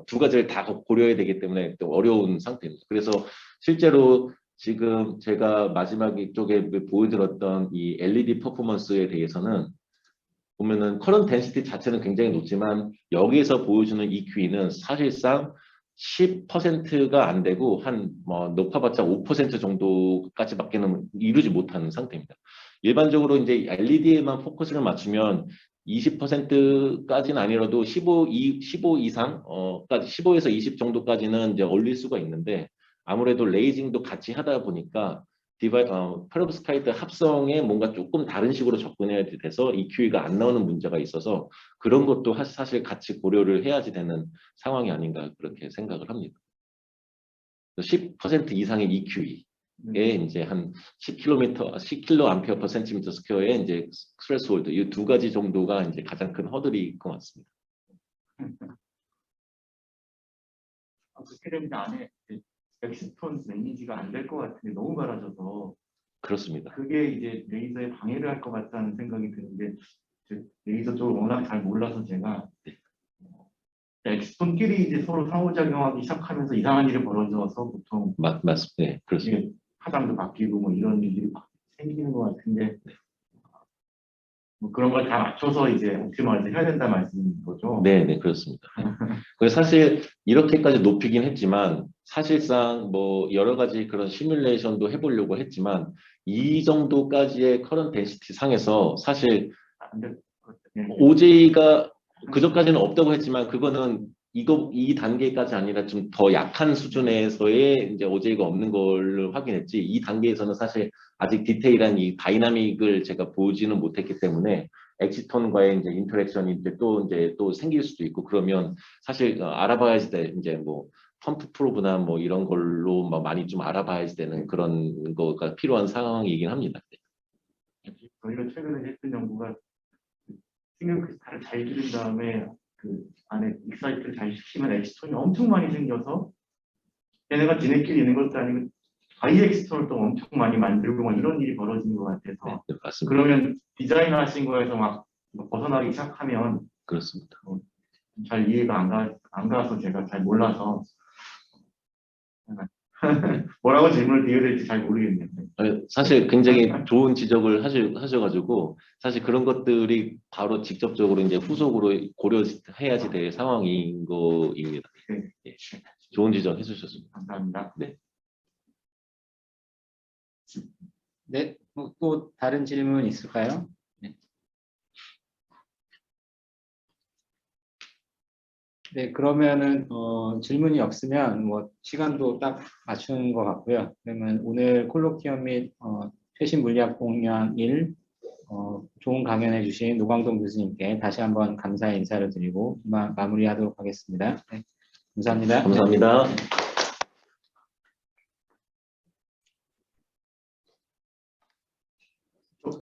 [SPEAKER 2] 두 가지를 다 고려해야 되기 때문에 또 어려운 상태입니다. 그래서 실제로 지금 제가 마지막 쪽에 보여드렸던 이 LED 퍼포먼스에 대해서는 보면은 커런트 덴시티 자체는 굉장히 높지만 여기에서 보여주는 EQ는 사실상 10%가 안 되고 한 뭐 높아봤자 5% 정도까지밖에는 이루지 못하는 상태입니다. 일반적으로 이제 LED에만 포커스를 맞추면 20%까지는 아니라도 15 이상, 15에서 20 정도까지는 이제 올릴 수가 있는데, 아무래도 레이징도 같이 하다 보니까 페로브스카이트 합성에 뭔가 조금 다른 식으로 접근해야 돼서 EQ가 안 나오는 문제가 있어서 그런 것도 사실 같이 고려를 해야지 되는 상황이 아닌가 그렇게 생각을 합니다. 10% 이상의 EQ에 이제 한 10kA per centimeter square의 이제 스트레스홀드 이 두 가지 정도가 이제 가장 큰 허들일 것 같습니다.
[SPEAKER 4] 그렇게 되면 안에 엑스톤 매니지가 안 될 것 같은데 너무 갈아져서
[SPEAKER 2] 그렇습니다.
[SPEAKER 4] 그게 이제 레이저에 방해를 할 것 같다는 생각이 드는데 레이저 쪽을 워낙 잘 몰라서 제가 엑스톤끼리 이제 서로 상호작용하기 시작하면서 이상한 일이 벌어져서 보통
[SPEAKER 2] 맞습니다. 네, 그렇습니다.
[SPEAKER 4] 이게 파장도 바뀌고 뭐 이런 일들이 생기는 것 같은데 뭐 그런 걸 다 맞춰서 이제 옵티마이즈 해야 된다 말씀인 거죠.
[SPEAKER 2] 네, 네, 그렇습니다. 그래서 사실 이렇게까지 높이긴 했지만 사실상 뭐 여러 가지 그런 시뮬레이션도 해보려고 했지만 이 정도까지의 커런 덴시티 상에서 사실
[SPEAKER 4] 안 될 것 같아요.
[SPEAKER 2] OJ가 그전까지는 없다고 했지만 그거는 이 단계까지 아니라 좀 더 약한 수준에서의 이제 OJ가 없는 걸 확인했지 이 단계에서는 사실 아직 디테일한 이 다이나믹을 제가 보지는 못했기 때문에 엑시톤과의 이제 인터랙션이 이제 또 생길 수도 있고 그러면 사실 알아봐야지 돼 이제 뭐 펌프 프로브나 뭐 이런 걸로 뭐 많이 좀 알아봐야지 되는 그런 거가 필요한 상황이긴 합니다.
[SPEAKER 4] 저희가 최근에 했던 연구가 신경 크리스탈을 잘 기른 다음에 그 안에 익사이트를 잘 시키면 엑스톤이 엄청 많이 생겨서 얘네가 지네끼리 있는 것도 아니고 바이 엑스톤을 또 엄청 많이 만들고 막 이런 일이 벌어지는 것 같아서
[SPEAKER 2] 네, 맞습니다.
[SPEAKER 4] 그러면 디자인하신 거에서 막 벗어나기 시작하면
[SPEAKER 2] 그렇습니다.
[SPEAKER 4] 잘 이해가 안 가서 제가 잘 몰라서 뭐라고 질문을 드려야 될지 잘 모르겠네요.
[SPEAKER 2] 사실 굉장히 좋은 지적을 하셔가지고 사실 그런 것들이 바로 직접적으로 이제 후속으로 고려해야지 될 상황인 거입니다.
[SPEAKER 4] 네.
[SPEAKER 2] 예. 좋은 지적 해주셨습니다.
[SPEAKER 4] 감사합니다.
[SPEAKER 1] 네, 또 다른 질문 있을까요? 네, 그러면은 질문이 없으면 뭐 시간도 딱 맞춘 것 같고요. 그러면 오늘 콜로퀴엄 및 최신 물리학 공연 1 좋은 강연해 주신 노광동 교수님께 다시 한번 감사의 인사를 드리고 마무리하도록 하겠습니다. 네, 감사합니다.
[SPEAKER 2] 감사합니다.